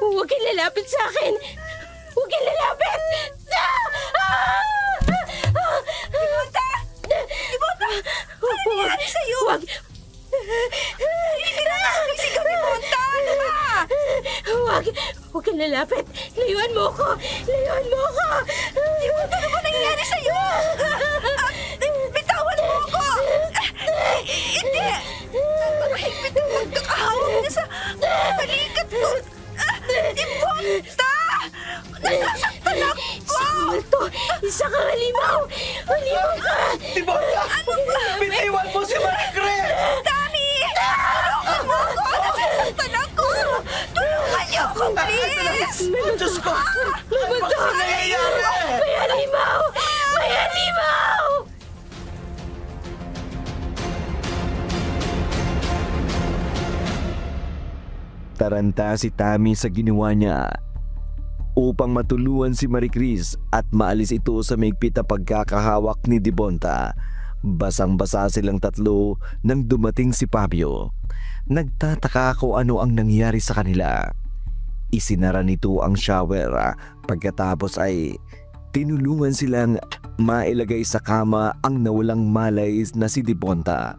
Huwag kang lalapit sa akin. Huwag kang lalapit! Devonta! Devonta! Ano nangyari sa'yo? Huwag! Hindi ka na nakakisigaw, Devonta! Ano ba? Huwag kang lalapit! Layuan mo ako! Layuan mo ako! Devonta, ano ba nangyari sa'yo? Bitawan mo ako! Hindi! Mahigpit ang pagkakahawak niya sa balikat ko! Devonta! Nasasaktan ako! Isa ka multo! Isa kang halimaw! Halimaw ka! Devonta! Bitiwan mo si Maricris! Dami! Tulungan mo ako! Nasasaktan ako! Tulungan niyo ako, please! Diyos ko! Ano ba kasi nangyayari? May halimaw! May halimaw! Taranta si Tammy sa ginawa niya upang matulungan si Maricris at maalis ito sa maigpit na pagkakahawak ni Devonta. Basang-basa silang tatlo nang dumating si Fabio. Nagtataka kung ano ang nangyari sa kanila. Isinara nito ang shower pagkatapos ay tinulungan silang mailagay sa kama ang nawalang malay na si Devonta.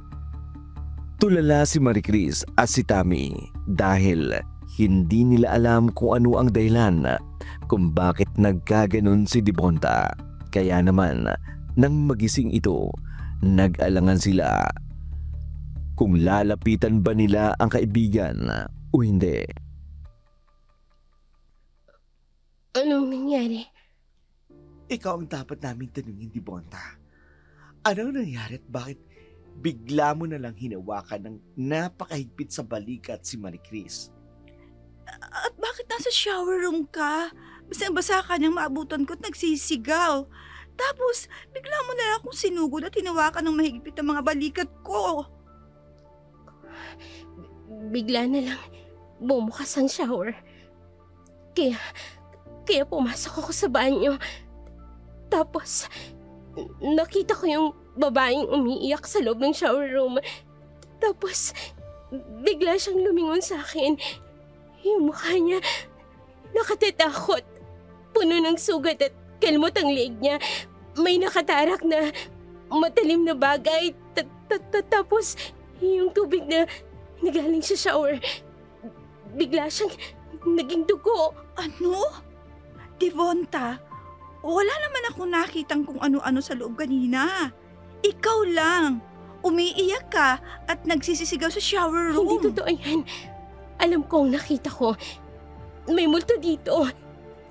Tulala si Maricris at si Tammy dahil hindi nila alam kung ano ang dahilan kung bakit nagkaganon si Devonta. Kaya naman, nang magising ito, nag-alangan sila kung lalapitan ba nila ang kaibigan o hindi. Anong nangyari? Ikaw ang dapat naming tanungin, Devonta. Ano nangyari at bakit bigla mo na lang hinawakan ng napakahigpit sa balikat si Maricris? At bakit nasa shower room ka? Basang-basa ka niyang maabutan ko at nagsisigaw. Tapos, bigla mo na lang akong sinugod at hinawakan ng mahigpit ang mga balikat ko. Bigla na lang bumukas ang shower. Kaya pumasok ako sa banyo. Tapos, nakita ko yung babaeng umiiyak sa loob ng shower room. Tapos, bigla siyang lumingon sa akin. Yung mukha niya, nakatatakot. Puno ng sugat at kalmot ang leeg niya. May nakatarak na matalim na bagay. Tapos, yung tubig na nagaling sa shower, bigla siyang naging dugo. Ano? Devonta, wala naman ako nakitang kung ano-ano sa loob kanina. Ikaw lang. Umiiyak ka at nagsisisigaw sa shower room. Hindi totoo yan. Alam ko ang nakita ko. May multo dito.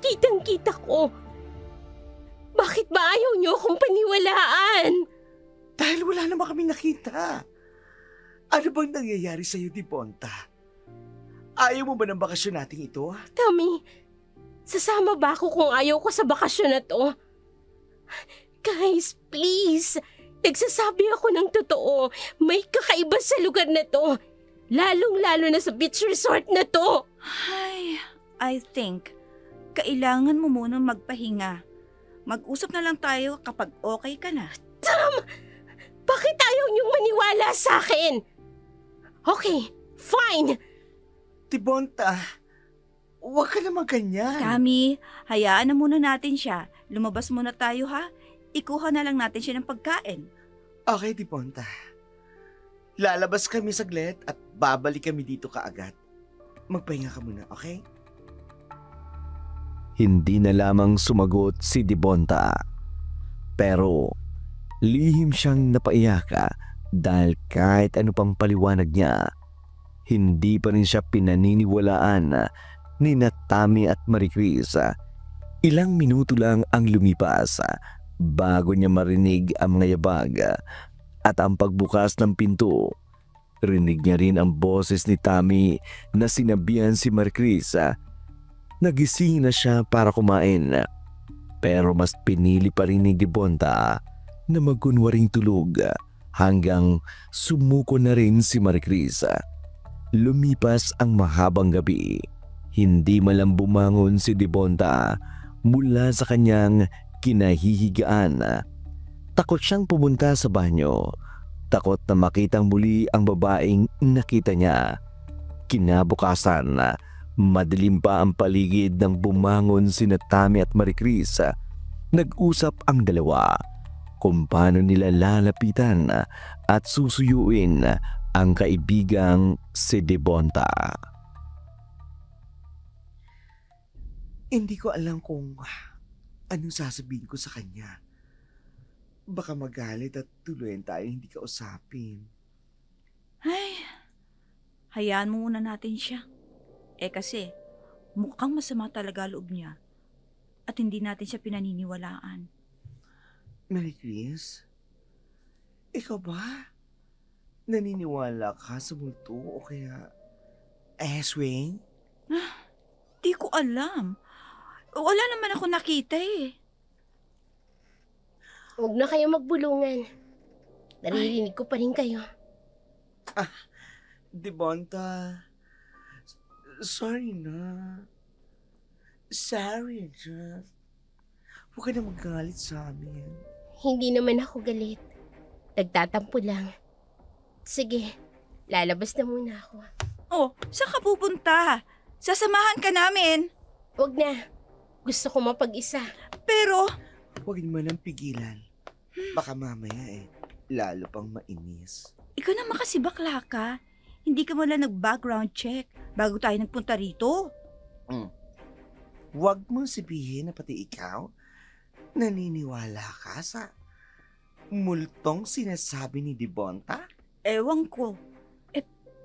Kitang-kita ko. Bakit ba ayaw niyo akong paniwalaan? Dahil wala naman kami nakita. Ano bang nangyayari sa'yo, Devonta? Ayaw mo ba ng bakasyon nating ito? Tommy, sasama ba ako kung ayaw ko sa bakasyon na to? Guys, please. Nagsasabi ako ng totoo. May kakaiba sa lugar na to. Lalong-lalo na sa beach resort na to. Ay, I think, kailangan mo munang magpahinga. Mag-usap na lang tayo kapag okay ka na. Bakit ayaw niyong maniwala sa akin? Okay, fine. Devonta, huwag ka naman ganyan. Kami, hayaan na muna natin siya. Lumabas muna tayo ha. Ikuha na lang natin siya ng pagkain. Okay, Devonta. Lalabas kami saglit at babalik kami dito kaagad. Magpahinga ka muna, okay? Hindi na lamang sumagot si Devonta. Pero lihim siyang napaiyaka dahil kahit ano pang paliwanag niya, hindi pa rin siya pinaniniwalaan ni Tammy at Maricris. Ilang minuto lang ang lumipas bago niya marinig ang mga yabag at ang pagbukas ng pinto. Rinig niya rin ang boses ni Tammy na sinabihan si Maricris. Nagising na siya para kumain. Pero mas pinili pa rin ni Devonta na magkunwaring tulog hanggang sumuko na rin si Maricris. Lumipas ang mahabang gabi. Hindi malang bumangon si Devonta mula sa kanyang kinahihigaan. Takot siyang pumunta sa banyo. Takot na makitang muli ang babaeng nakita niya. Kinabukasan, madilim pa ang paligid nang bumangon sina Tammy at Maricris. Nag-usap ang dalawa kung paano nila lalapitan at susuyuin ang kaibigang si Devonta. Hindi ko alam kung anong sasabihin ko sa kanya. Baka magalit at tuluyan tayo hindi ka usapin. Ay, hayaan mo muna natin siya. Kasi mukhang masama talaga loob niya at hindi natin siya pinaniniwalaan. Maricris, ikaw ba? Naniniwala ka sa multo o kaya aswang? Di ko alam. Wala naman ako nakita eh. Huwag na kayo magbulungan. Naririnig ko pa rin kayo. Devonta, sorry na. Sorry na. Huwag ka na magalit sa amin. Hindi naman ako galit. Nagtatampo lang. Sige, lalabas na muna ako. Oh, saan ka pupunta? Sasamahan ka namin. Huwag na. Gusto ko mapag-isa. Pero, Huwag naman ang pigilan. Baka mamaya lalo pang mainis. ikaw naman kasi bakla ka. Hindi ka wala nag-background check bago tayo nagpunta rito. Huwag mong sabihin na pati ikaw naniniwala ka sa multong sinasabi ni Devonta? Ewan ko.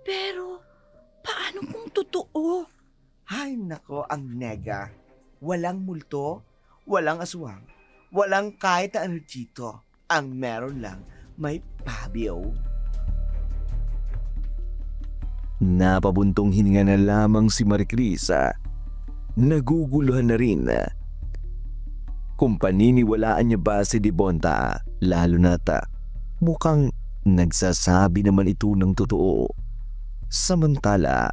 Pero, paano kung totoo? Ay nako, ang nega. Walang multo, walang aswang, walang kahit na ano dito. Ang meron lang, may Fabio. Napabuntong hininga na lamang si Maricris. Naguguluhan na rin. Kung paniniwalaan niya ba si Devonta, lalo na mukhang nagsasabi naman ito ng totoo. Samantala,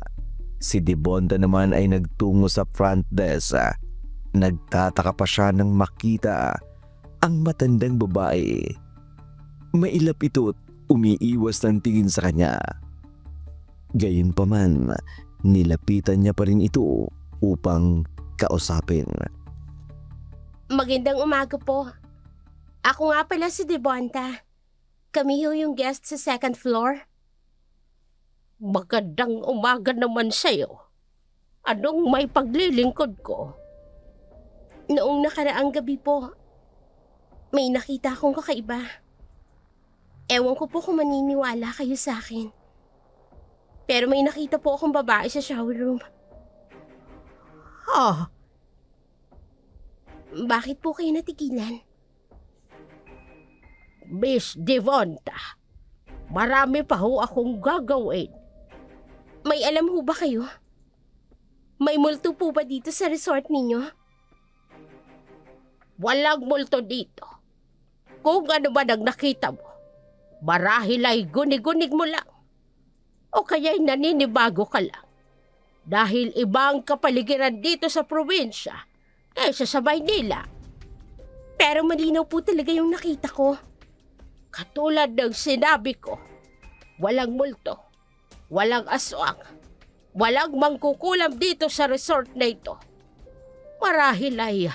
si Devonta naman ay nagtungo sa front desk. Nagtataka pa siya nang makita ang matandang babae. Mailap ito't umiiwas ng tingin sa kanya. Gayunpaman, nilapitan niya pa rin ito upang kausapin. Magandang umaga po. Ako nga pala si Devonta. Kami ho yung guest sa second floor. Magandang umaga naman sa'yo. Anong may paglilingkod ko? Noong nakaraang gabi po, may nakita akong kakaiba. Ewan ko po kung maniniwala kayo sa akin. Pero may nakita po akong babae sa shower room. Bakit po kayo natigilan? Miss Devonta, marami pa ho akong gagawin. May alam ho ba kayo? May multo po ba dito sa resort ninyo? Walang multo dito. Kung ano man ang nakita mo, marahil ay gunig-gunig mo lang. O kaya'y naninibago ka lang. Dahil ibang kapaligiran dito sa probinsya kaysa sa Maynila. Pero malinaw po talaga yung nakita ko. Katulad ng sinabi ko, walang multo, walang aswang, walang mangkukulam dito sa resort na ito. Marahil ay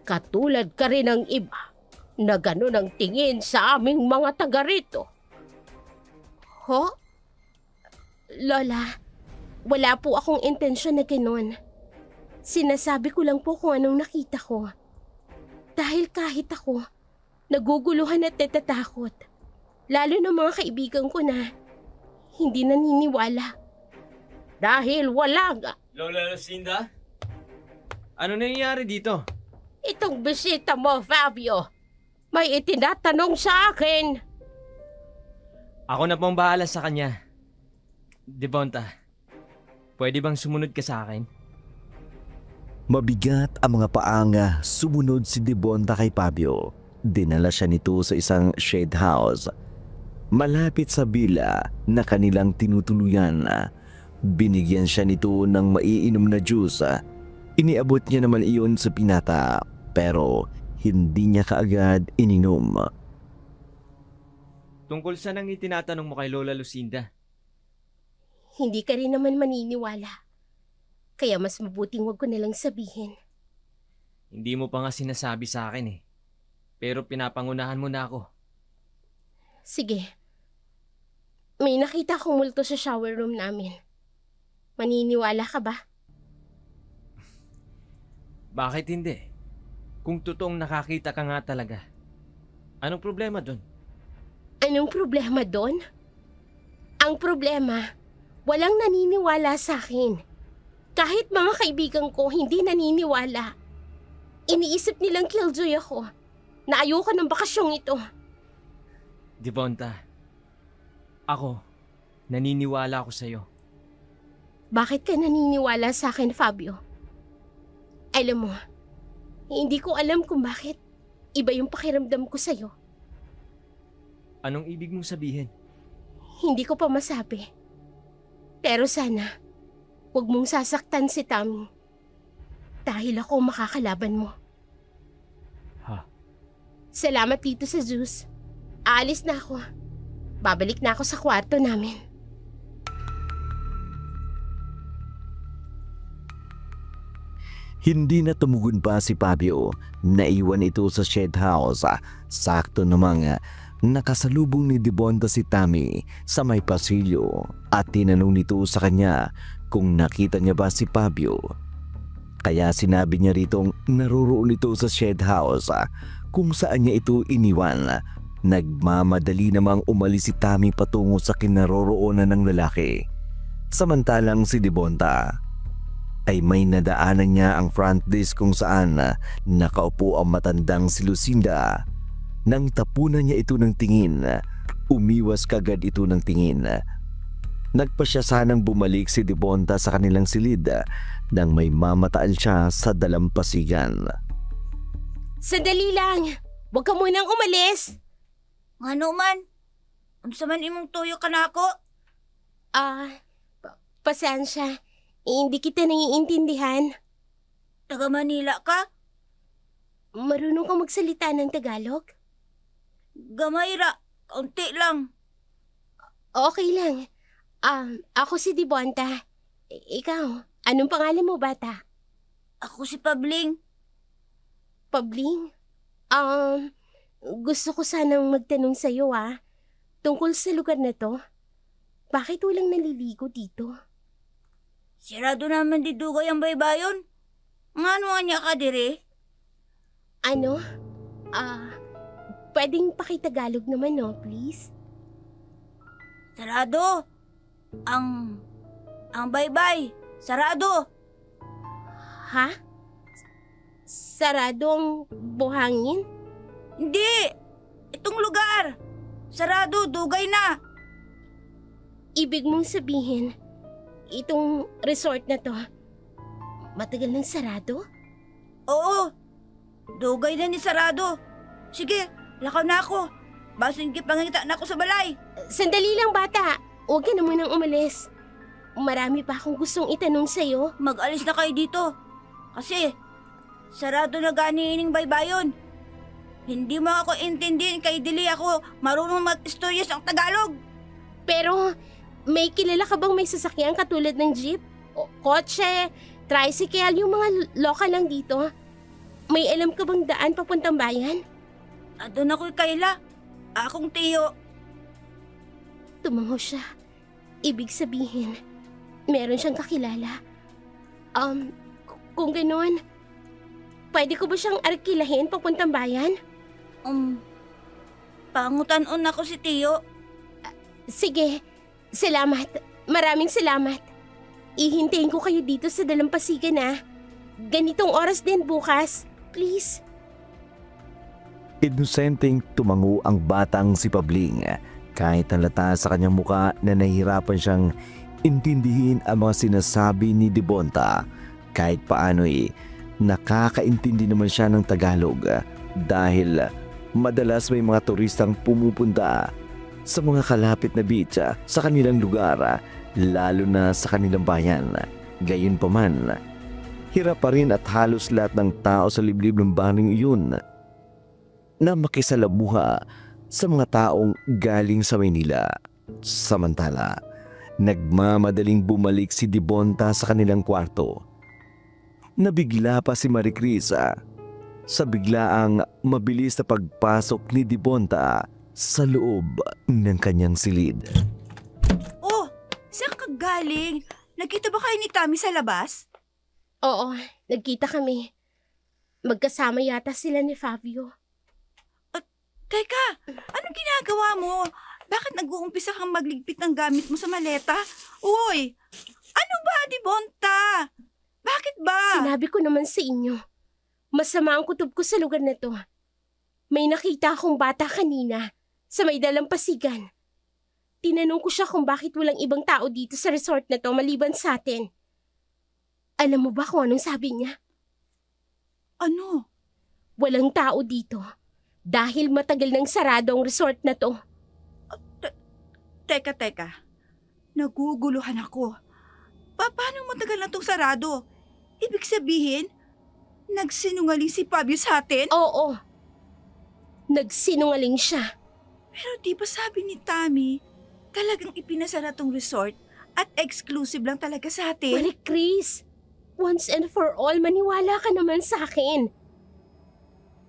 katulad ka rin ng iba na ganun ang tingin sa aming mga taga rito. Ho? Lola, wala po akong intensyon na ganun. Sinasabi ko lang po kung anong nakita ko. Dahil kahit ako, naguguluhan at natatakot. Lalo na mga kaibigan ko na hindi naniniwala. Dahil wala nga Lola Lucinda? Ano nangyayari dito? itong bisita mo, Fabio. May itinatanong sa akin. Ako na pong bahala sa kanya. Devonta, pwede bang sumunod ka sa akin? Mabigat ang mga paanga, sumunod si Devonta kay Fabio. Dinala siya nito sa isang shade house. Malapit sa bila na kanilang tinutuluyan, binigyan siya nito ng maiinom na juice. Iniabot niya naman iyon sa pinata pero hindi niya kaagad ininom. Tungkol sa nang itinatanong mo kay Lola Lucinda. Hindi ka rin naman maniniwala. Kaya mas mabuting wag ko nalang sabihin. Hindi mo pa nga sinasabi sa akin eh. Pero pinapangunahan mo na ako. Sige. May nakita akong multo sa shower room namin. Maniniwala ka ba? Bakit hindi? Kung totoong nakakita ka nga talaga. Anong problema dun? Anong problema doon? Ang problema, walang naniniwala sa akin. Kahit mga kaibigan ko hindi naniniwala. Iniisip nilang killjoy ako na ayoko ng bakasyong ito. Devonta, ako, naniniwala ako sa'yo. Bakit ka naniniwala sa akin, Fabio? Alam mo, hindi ko alam kung bakit iba yung pakiramdam ko sa'yo. Anong ibig mong sabihin? Hindi ko pa masabi. Pero sana, huwag mong sasaktan si Tommy. Dahil ako makakalaban mo. Ha? Salamat dito sa juice. Aalis na ako. Babalik na ako sa kwarto namin. Hindi na tumugon pa si Fabio. Naiwan ito sa shed house. Sakto namang nakasalubong ni Devonta si Tommy sa may pasilyo at tinanong nito sa kanya kung nakita niya ba si Fabio. Kaya sinabi niya ritong naroroon ito sa shed house kung saan niya ito iniwan. Nagmamadali namang umalis si Tommy patungo sa kinaroroonan ng lalaki. Samantalang si Devonta ay may nadaanan niya ang front desk kung saan nakaupo ang matandang si Lucinda. Nang tapunan niya ito ng tingin, umiwas kagad ito ng tingin. Nagpa siya sanang bumalik si Devonta sa kanilang silid nang may mamataan siya sa dalampasigan. Sandali lang! Huwag ka munang umalis! Ngano man? Unsa man imong tuyo ka na ako? Pasensya. Hindi kita naiintindihan. Taga Manila ka? Marunong ka magsalita ng Tagalog? Gamay ra, kaunti lang. Okay lang. Ako si Devonta. Ikaw, anong pangalan mo, bata? Ako si Pabling. Pabling? Gusto ko sanang magtanong sa'yo, tungkol sa lugar na to. Bakit walang naliligo dito? Sirado naman di dugay ang baybayon. Ngano niya ka dire? Ano? Pwedeng pakitagalog naman, no, please? Sarado. Ang baybay. Sarado. Ha? Sarado ang buhangin? Hindi. Itong lugar. Sarado, dugay na. Ibig mong sabihin, itong resort na to, matagal nang sarado? Oo. Dugay na ni Sarado. Sige, lakaw na ako. Basin kipangita na ako sa balay. Sandali lang, bata. Huwag ka na munang umalis. Marami pa akong gustong itanong sa'yo. Mag-alis na kayo dito. Kasi, sarado na gani ining baybayon. Hindi mo ako intindihin kay dili ako marunong mag-istorya sa Tagalog. Pero, may kilala ka bang may sasakyan katulad ng jeep? O kotse, tricycle, yung mga local lang dito? May alam ka bang daan papuntang bayan? Adon ako'y Kayla. Akong tiyo. Tumango siya. Ibig sabihin, meron siyang kakilala. Kung gano'n, pwede ko ba siyang arkilahin papuntang bayan? Pangutan-on ako si tiyo. Sige, salamat. Maraming salamat. Ihintayin ko kayo dito sa dalampasigan, Ganitong oras din bukas. Please. Inosenteng tumango ang batang si Pabling kahit halata sa kanyang muka na nahihirapan siyang intindihin ang mga sinasabi ni Devonta. Kahit paano'y nakakaintindi naman siya ng Tagalog dahil madalas may mga turistang pumupunta sa mga kalapit na beach sa kanilang lugar, lalo na sa kanilang bayan. Gayunpaman, hirap pa rin at halos lahat ng tao sa liblib ng baning iyon na makisalamuha sa mga taong galing sa Maynila. Samantala, nagmamadaling bumalik si Dibonta sa kanilang kwarto. Nabigla pa si Maricris sa biglaang mabilis na pagpasok ni Dibonta sa loob ng kanyang silid. Oh, saan ka galing? Nagkita ba kayo ni Tammy sa labas? Oo, nagkita kami. Magkasama yata sila ni Fabio. Teka, anong ginagawa mo? Bakit nag-uumpisa kang magligpit ng gamit mo sa maleta? Uy, ano ba, Dibonta? Bakit ba? Sinabi ko naman sa inyo, masama ang kutob ko sa lugar na to. May nakita akong bata kanina sa may dalampasigan. Tinanong ko siya kung bakit walang ibang tao dito sa resort na to maliban sa atin. Alam mo ba kung anong sabi niya? Ano? Walang tao dito dahil matagal nang sarado ang resort na to. Teka. Naguguluhan ako. Paano matagal na tong sarado? Ibig sabihin, nagsinungaling si Fabio sa atin? Oo, nagsinungaling siya. Pero di ba sabi ni Tammy, talagang ipinasara tong resort at exclusive lang talaga sa atin? Marie Chris, once and for all, maniwala ka naman sa akin.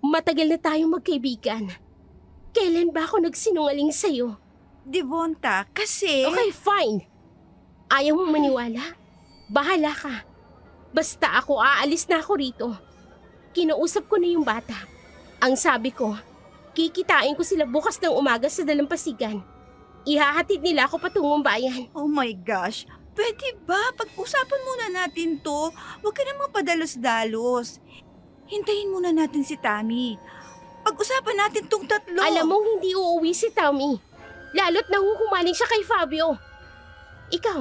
Matagal na tayong magkaibigan. Kailan ba ako nagsinungaling sa'yo? Dibonta, kasi... Okay, fine. Ayaw mo maniwala? Bahala ka. Basta ako, aalis na ako rito. Kinausap ko na yung bata. Ang sabi ko, kikitain ko sila bukas ng umaga sa dalampasigan. Ihahatid nila ako patungong bayan. Oh my gosh, pwede ba? Pag-usapan muna natin to. Huwag ka namang padalos-dalos. Hintayin muna natin si Tammy. Pag-usapan natin tong tatlo. Alam mong hindi uuwi si Tommy. Lalo't nahuhumaling siya kay Fabio. Ikaw,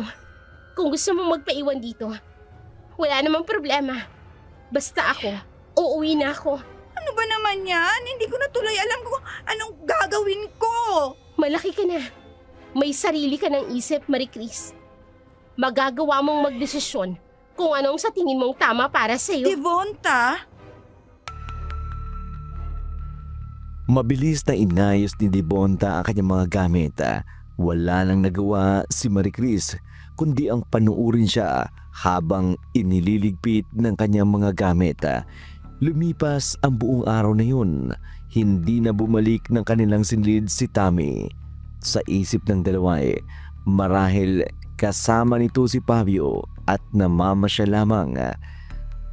kung gusto mo magpaiwan dito, wala namang problema. Basta ako, uuwi na ako. Ano ba naman yan? Hindi ko na tuloy alam kung anong gagawin ko. Malaki ka na. May sarili ka ng isip, Marie Chris. Magagawa mong magdesisyon kung anong sa tingin mong tama para sa'yo. Dibonta? Mabilis na inayos ni Dibonta ang kanyang mga gamit. Wala nang nagawa si Maricris kundi ang panuurin siya habang inililigpit ng kanyang mga gamit. Lumipas ang buong araw na yun. Hindi na bumalik ng kanilang sinlid si Tammy. Sa isip ng dalawa marahil kasama nito si Fabio at namamasya lamang.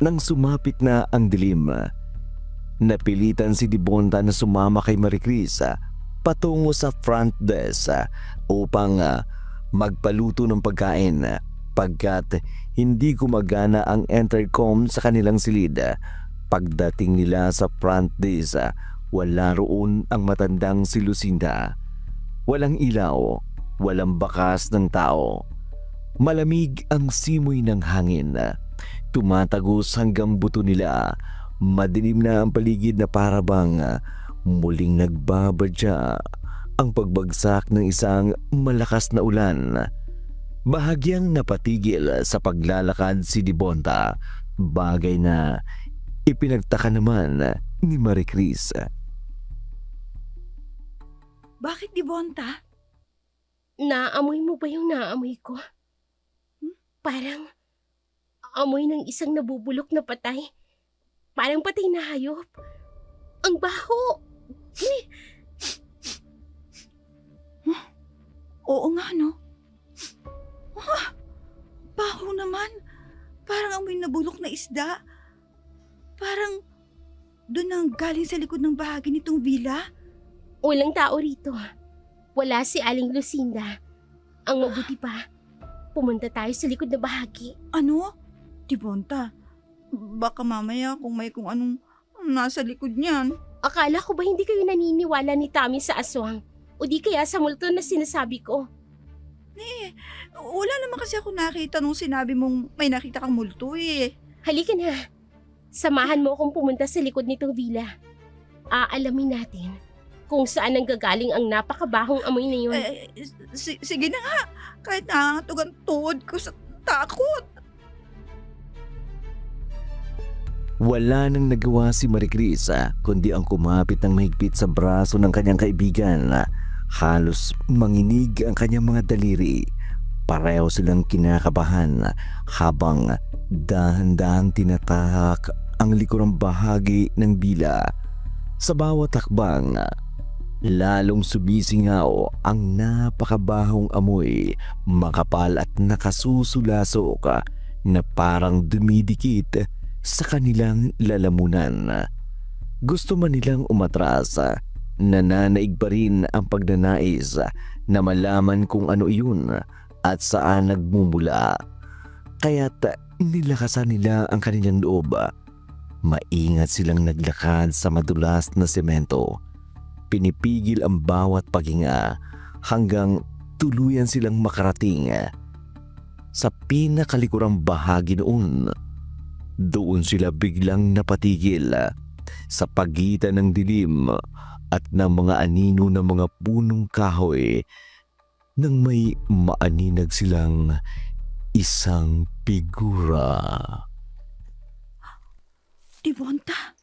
Nang sumapit na ang dilim, napilitan si Dibonta na sumama kay Maricris patungo sa front desk upang magpaluto ng pagkain pagkat hindi gumagana ang intercom sa kanilang silid. Pagdating nila sa front desk, wala roon ang matandang si Lucinda. Walang ilaw, walang bakas ng tao. Malamig ang simoy ng hangin. Tumatagos hanggang buto nila. Madilim na ang paligid na parabang muling nagbabadya ang pagbagsak ng isang malakas na ulan. Bahagyang napatigil sa paglalakad si Dibonta, bagay na ipinagtaka naman ni Maricris. Bakit, Dibonta? Naamoy mo ba yung naamoy ko? Parang amoy ng isang nabubulok na patay. Parang patay na hayop. Ang baho. Oo nga, no? Baho naman. Parang amoy nabulok na isda. Parang doon ang galing sa likod ng bahagi nitong villa. Walang tao rito. Wala si Aling Lucinda. Ang mabuti pa, pumunta tayo sa likod na bahagi. Ano? Dibonta, baka mamaya kung may kung anong nasa likod niyan. Akala ko ba hindi kayo naniniwala ni Tammy sa aswang? O di kaya sa multo na sinasabi ko? Wala naman kasi ako nakita nung sinabi mong may nakita kang multo eh. Halika na. Samahan mo akong pumunta sa likod nitong villa. Aalamin natin kung saan nanggagaling ang napakabahong amoy na yun. Sige na nga. Kahit nangangatog ang tuhod ko sa takot. Wala nang nagawa si Maricris kundi ang kumapit ng mahigpit sa braso ng kanyang kaibigan. Halos manginig ang kanyang mga daliri. Pareho silang kinakabahan habang dahan-dahan tinatahak ang likurang bahagi ng dila. Sa bawat hakbang, lalong sumisingaw ang napakabahong amoy, makapal at nakasusulasok na parang dumidikit sa kanilang lalamunan. Gusto man nilang umatras, nananaig pa rin ang pagnanais na malaman kung ano iyon at saan nagmumula. Kaya't nilakasan nila ang kanilang loob. Maingat silang naglakad sa madulas na semento. Pinipigil ang bawat paghinga hanggang tuluyan silang makarating sa pinakalikurang bahagi noon. Doon sila biglang napatigil sa pagitan ng dilim at ng mga anino ng mga punong kahoy nang may maaninag silang isang figura. Devonta,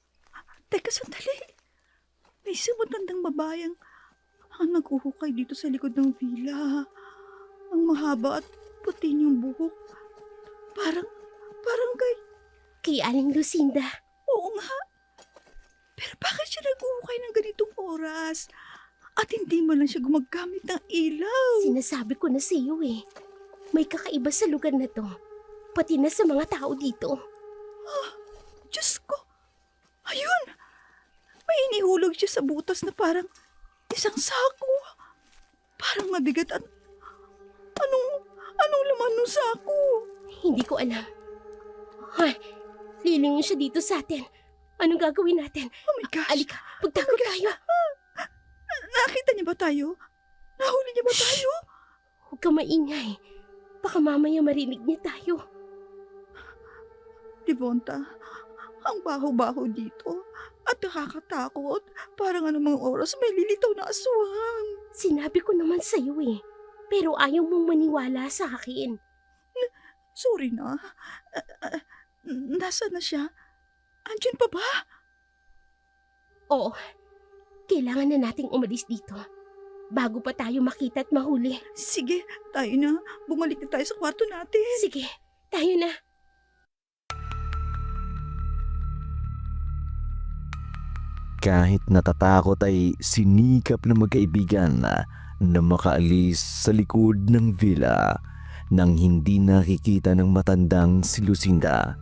teka sandali. May isang matandang babayang ang naghuhukay dito sa likod ng villa. Ang mahaba at puti niyang buhok. Parang Kay Aling Lucinda. oo nga. Pero bakit siya naghuhukay ng ganitong oras? At hindi man lang siya gumagamit ng ilaw. Sinasabi ko na sa iyo eh. May kakaiba sa lugar na to. Pati na sa mga tao dito. Diyos ko! Ayun! May inihulog siya sa butas na parang isang sako. Parang mabigat at... Anong laman ng sako? Hindi ko alam. Ay, lilingon siya dito sa atin. Anong gagawin natin? Oh my gosh! Alika, pagtakot tayo. Nakita niya ba tayo? Nahuli niya ba tayo? Huwag ka maingay. Baka mamaya marinig niya tayo. Devonta, ang baho-baho dito at nakakatakot. Parang anumang oras may lilitaw na aswang. Sinabi ko naman sa iyo eh. Pero ayaw mong maniwala sa akin. Sorry na. Nasaan na siya? Andyan pa ba? Oo, kailangan na nating umalis dito. Bago pa tayo makita at mahuli. Sige, tayo na. Bumalik na tayo sa kwarto natin. Sige, tayo na. Kahit natatakot ay sinikap ng magkaibigan na makaalis sa likod ng villa nang hindi nakikita ng matandang si Lucinda.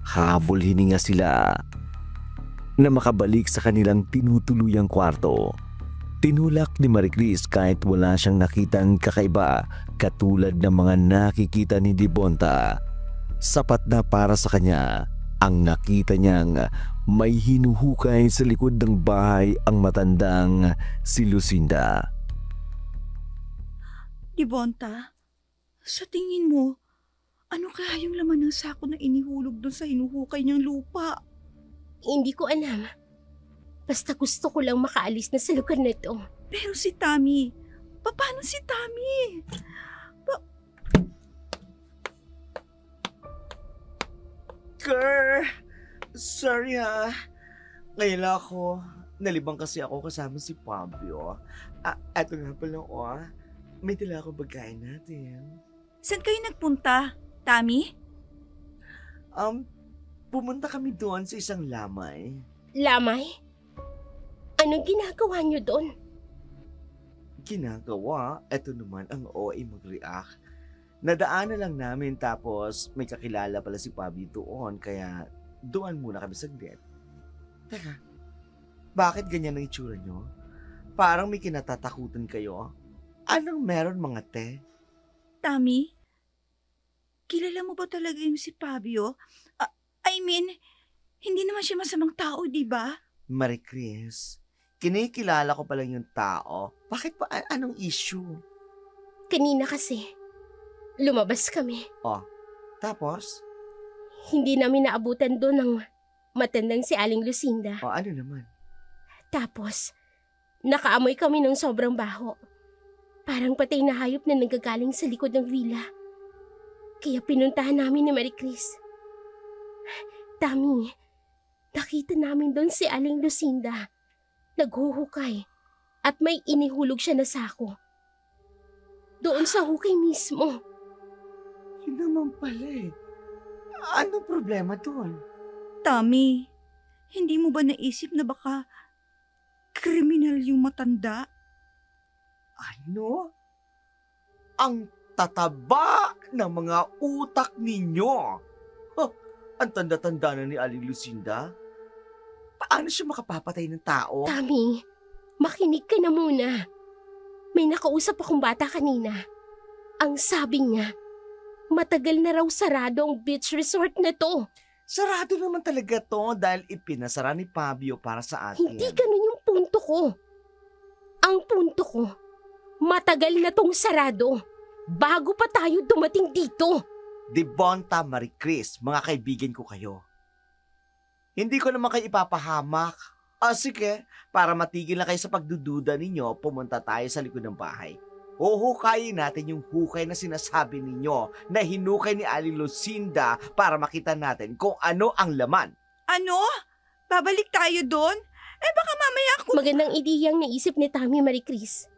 Habol hininga sila na makabalik sa kanilang tinutuluyang kwarto. Tinulak ni Maricris kahit wala siyang nakitang kakaiba katulad ng mga nakikita ni Devonta. Sapat na para sa kanya ang nakita niyang may hinuhukay sa likod ng bahay ang matandang si Lucinda. Devonta, sa tingin mo, ano kaya yung laman ng sako na inihulog doon sa hinuhukay niyang lupa? Hindi ko alam. Basta gusto ko lang makaalis na sa lugar na ito. Pero si Tammy, paano si Tammy? Kerr! Sorry ha. Ngayon lang ako. Nalibang kasi ako kasama si Fabio. Eto nga pala may dala akong pagkain natin. Saan kayo nagpunta, Tammy? Pumunta kami doon sa isang lamay. Lamay? Anong ginagawa niyo doon? Ginagawa, eto naman ang OA mag-react. Nadaanan lang namin tapos may kakilala pala si Fabio doon kaya doon muna kami saglit. Teka, bakit ganyan ang itsura nyo? Parang may kinatatakutan kayo. Anong meron mga te? Tammy, kilala mo ba talaga yung si Fabio? I mean, hindi naman siya masamang tao, di ba? Maricris, kinikilala ko pala yung tao. Bakit pa? Anong issue? Kanina kasi, lumabas kami. Tapos? Hindi namin naabutan doon ng matandang si Aling Lucinda. Ano naman? Tapos, Nakaamoy kami ng sobrang baho. Parang patay na hayop na nanggagaling sa likod ng villa. Kaya pinuntahan namin ni Marie Chris. Tami, nakita namin doon si Aling Lucinda. Naghuhukay at may inihulog siya na sako. Doon sa hukay mismo. Yun naman pala eh. Ano problema doon? Tommy, hindi mo ba naisip na baka kriminal yung matanda? Ano? Ang tataba ng mga utak ninyo. Huh, ang tanda-tanda na ni Aling Lucinda. Paano siya makapapatay ng tao? Tami, makinig ka na muna. May nakausap akong bata kanina. Ang sabi niya, matagal na raw sarado ang beach resort na to. Sarado naman talaga to dahil ipinasara ni Fabio para sa atin. Hindi ganun yung punto ko. Ang punto ko, matagal na tong sarado. Bago pa tayo dumating dito. Devonta, Marie Chris, mga kaibigan ko kayo. Hindi ko naman kayo ipapahamak. Sige, para matigil na kayo sa pagdududa ninyo, pumunta tayo sa likod ng bahay. Huhukayin natin yung hukay na sinasabi ninyo na hinukay ni Aling Lucinda para makita natin kung ano ang laman. Ano? Babalik tayo doon? Baka mamaya Magandang ideyang naisip ni Tami Marie Chris.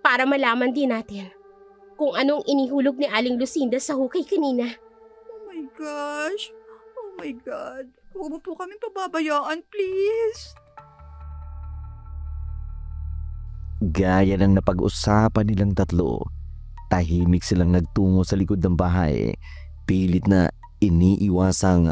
Para malaman din natin kung anong inihulog ni Aling Lucinda sa hukay kanina. Oh my gosh. Oh my God. Huwag mo po kami pababayaan, please. Gaya ng napag-usapan nilang tatlo, tahimik silang nagtungo sa likod ng bahay, pilit na iniiwasang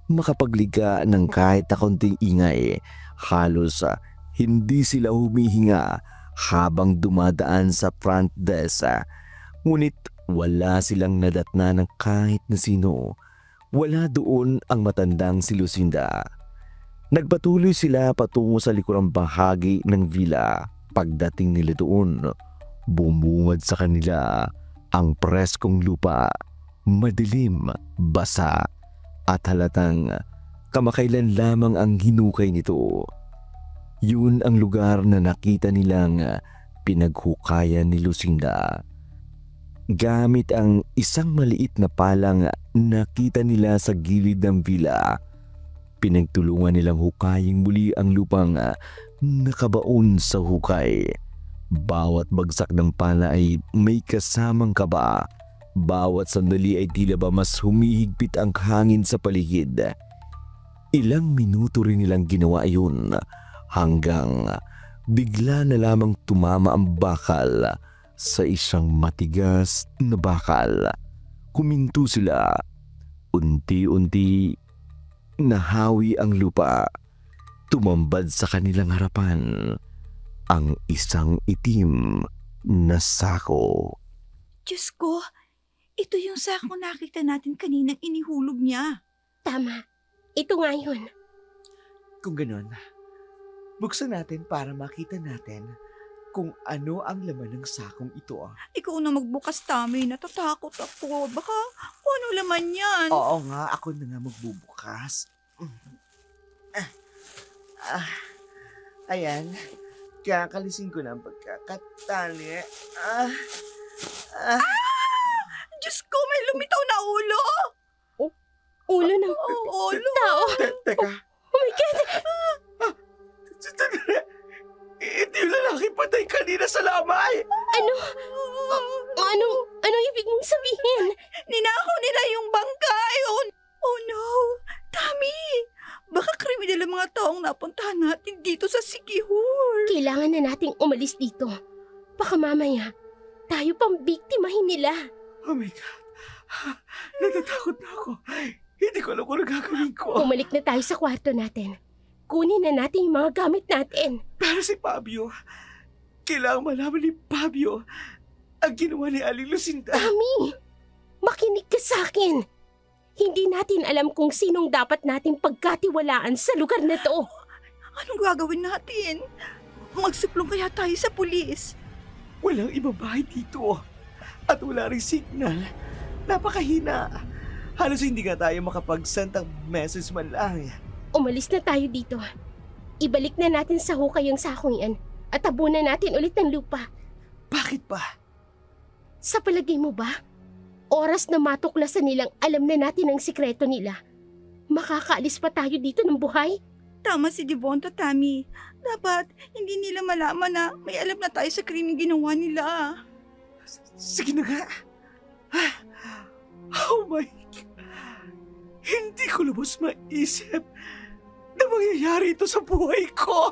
makapagliga ng kahit na konting ingay. Halos hindi sila humihinga habang dumadaan sa front desk. Ngunit wala silang nadatna ng kahit na sino. Wala doon ang matandang si Lucinda. Nagpatuloy sila patungo sa likurang bahagi ng villa. Pagdating nila doon, bumungad sa kanila ang preskong lupa, madilim, basa, at halatang kamakailan lamang ang hinukay nito. Yun ang lugar na nakita nilang pinaghukayan ni Lucinda. Gamit ang isang maliit na palang nakita nila sa gilid ng villa, pinagtulungan nilang hukayin muli ang lupang nakabaon sa hukay. Bawat bagsak ng pala ay may kasamang kaba. Bawat sandali ay tila ba mas humihigpit ang hangin sa paligid. Ilang minuto rin nilang ginawa yun hanggang bigla na lamang tumama ang bakal sa isang matigas na bakal. Kuminto sila. Unti-unti nahawi ang lupa. Tumambad sa kanilang harapan ang isang itim na sako. Diyos ko, ito yung sako nakita natin kaninang inihulog niya. Tama, ito nga yun. Kung ganun, buksan natin para makita natin kung ano ang laman ng sakong ito. Ikaw na magbukas, Tommy. Natatakot ako. Baka kung ano laman yan. Oo nga, ako na nga magbubukas. Ayan, kakalisin ko na ang pagkakatali. Diyos ko, may lumitaw na ulo. Ulo ng Ulo. tao. Teka. Oh my God! Ito yung lalaki patay kanina sa lamay. Anong ibig mong sabihin? Ninakaw nila yung bangkay. Oh no. Tommy, baka kriminal ang mga taong napuntahan natin dito sa Sikihor. Kailangan na nating umalis dito. Baka mamaya, tayo pang biktimahin nila. Oh my God. Natatakot na ako. Hindi ko alam kung ano gagawin ko. Bumalik na tayo sa kwarto natin. Kunin na natin yung mga gamit natin. Para si Fabio, kailangan malaman ni Fabio ang ginawa ni Aling Lucinda. Tami, makinig ka sa akin. Hindi natin alam kung sinong dapat nating pagkatiwalaan sa lugar na to. Anong gagawin natin? Magsuplong kaya tayo sa pulis. Walang ibang bahay dito. At wala ring signal. Napakahina. Halos hindi nga tayo makapag-send ng message man lang. Umalis na tayo dito. Ibalik na natin sa hukay yung sakong yan at tabunan natin ulit ng lupa. Bakit ba? Sa palagay mo ba, oras na matuklasan nilang alam na natin ang sikreto nila, makakaalis pa tayo dito ng buhay? Tama si Devonta, Tammy. Dapat hindi nila malaman na may alam na tayo sa krimeng ginawa nila. Sige na nga. Oh my God. Hindi ko lubos maisip na mangyayari ito sa buhay ko.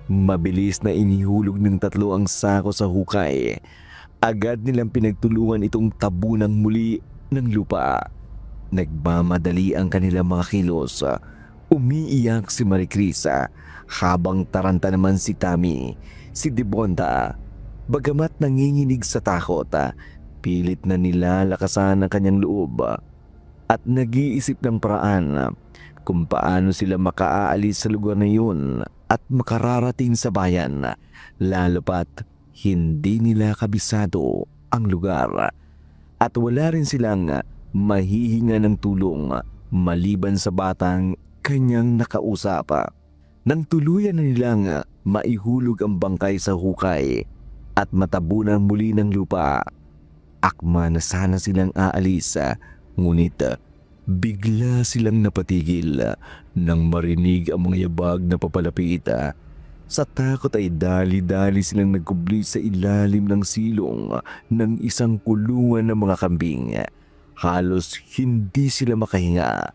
Mabilis na inihulog ng tatlo ang sako sa hukay. Agad nilang pinagtulungan itong tabunan muli ng lupa. Nagmamadali ang kanilang mga kilos. Umiiyak si Maricrisa habang taranta naman si Tammy. Si Devonta, bagamat nanginginig sa takot, pilit na nilalakasan ang kanyang loob at nag-iisip ng paraan kung paano sila makaalis sa lugar na yun at makararating sa bayan, lalo pat hindi nila kabisado ang lugar at wala rin silang mahihinga ng tulong maliban sa batang kanyang nakausap. Nang tuluyan na nilang maihulog ang bangkay sa hukay at matabunan muli ng lupa, akma na sana silang aalis, ngunit bigla silang napatigil nang marinig ang mga yabag na papalapit. Sa takot ay dali-dali silang nagkubli sa ilalim ng silong ng isang kulungan ng mga kambing. Halos hindi sila makahinga,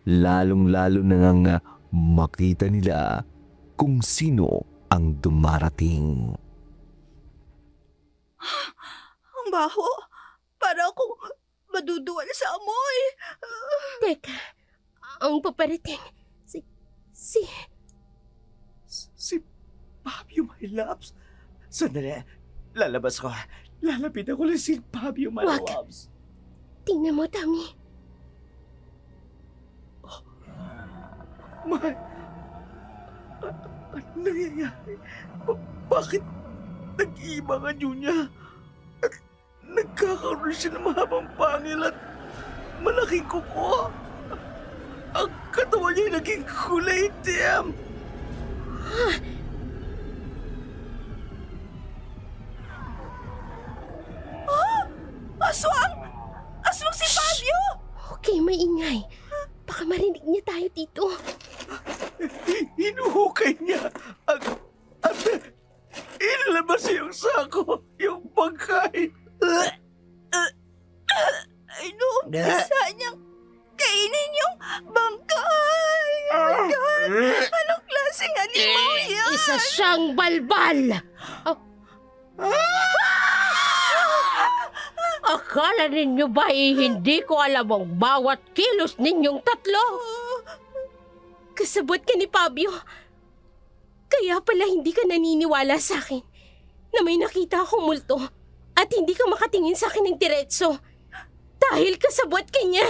lalong-lalo na ngang makita nila kung sino ang dumarating. Ang baho. Para akong maduduwal sa amoy. Teka, ang paparating, Si Fabio, my loves. Sandali, lalabas ko. Lalapit ako lang si Fabio, my Wag. loves. tingnan mo, Tammy. My... Ano nangyayari? Bakit nag-iiba ang anyo niya? At nagkakaroon siya ng mahabang pangil at malaking kuko. Ang katawan niya naging kulay itim. Aswang! Aswang si Fabio! Okay, maingay. Baka marinig niya tayo dito. Hinuhukay niya at inilabas yung sako, yung bangkay. Inuumpisa niyang kainin yung bangkay. Oh my God! Anong klaseng animal yan? Isa siyang balbal. Akala ninyo ba hindi ko alam ang bawat kilos ninyong tatlo? Kasabot ka ni Fabio. Kaya pala hindi ka naniniwala sa akin na may nakita akong multo at hindi ka makatingin sa akin ng diretso dahil kasabot ka niya.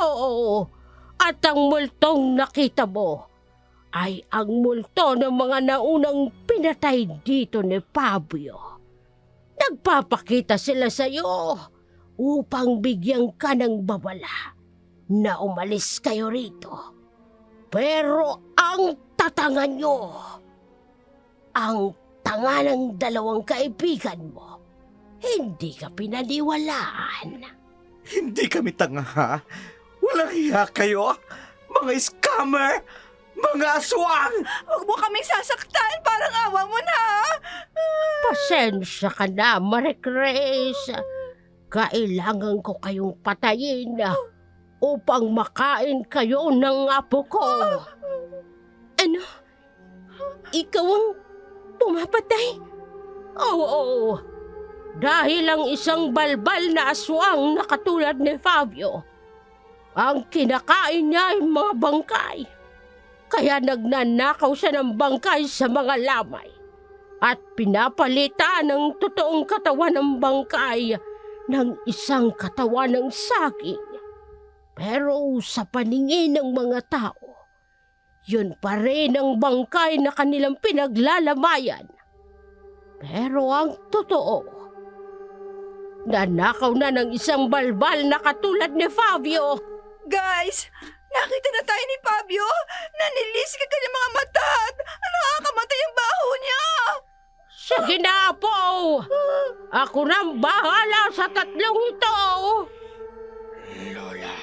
Oo, at ang multong nakita mo ay ang multo ng mga naunang pinatay dito ni Fabio. Nagpapakita sila sa iyo upang bigyan ka ng babala na umalis kayo rito. Pero ang tatangan nyo, ang tanga ng dalawang kaibigan mo, hindi ka pinaniwalaan. Hindi kami tanga, ha? Walang hiya kayo? Mga scammer! Mga aswang! Huwag mo kaming sasaktan. Parang awa mo na. Pasensya ka na, Marie Grace. Kailangan ko kayong patayin upang makain kayo ng apo ko. Ano? Ikaw ang pumapatay? Oo, dahil ang isang balbal na aswang na katulad ni Fabio, ang kinakain niya ay mga bangkay. Kaya nagnanakaw siya ng bangkay sa mga lamay at pinapalitan ng totoong katawan ng bangkay ng isang katawan ng saging. Pero sa paningin ng mga tao, yun pa rin ang bangkay na kanilang pinaglalamayan. Pero ang totoo, nanakaw na ng isang balbal na katulad ni Fabio Guys, nakita na tayo ni Fabio. Nanilis ka kanyang mga mata at nakakamatay ang baho niya. Sige na, Apo. Ako nang bahala sa tatlong ito. Lola,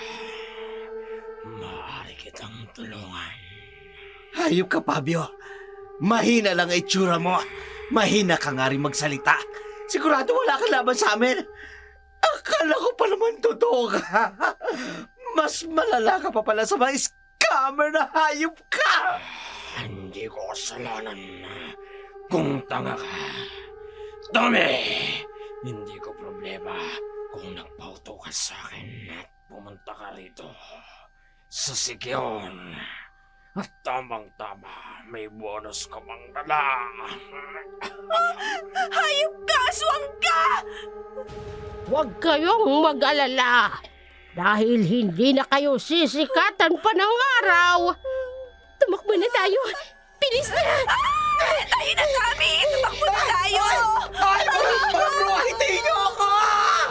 maaari kitang tulungan. Hayop ka, Fabio. Mahina lang ang itsura mo. Mahina ka nga rin magsalita. Sigurado wala kang laban sa amin. Akala ko pa naman totoo ka. Mas malala ka pa pala sa mga scammer na hayop ka. Hindi ko kasalanan kung tanga ka. Tommy, hindi ko problema kung nagpauto ka sa akin at pumunta ka rito sa Sikyon. At tamang-tama, may bonus ka mang dala. Hayop ka! Aswang ka! Huwag kayong mag-alala. Dahil hindi na kayo sisikatan pa ng araw. Tumakbo na tayo. Bilis na! Tayo na kami! Tumakbo na tayo! Ay, paruhitin niyo ako!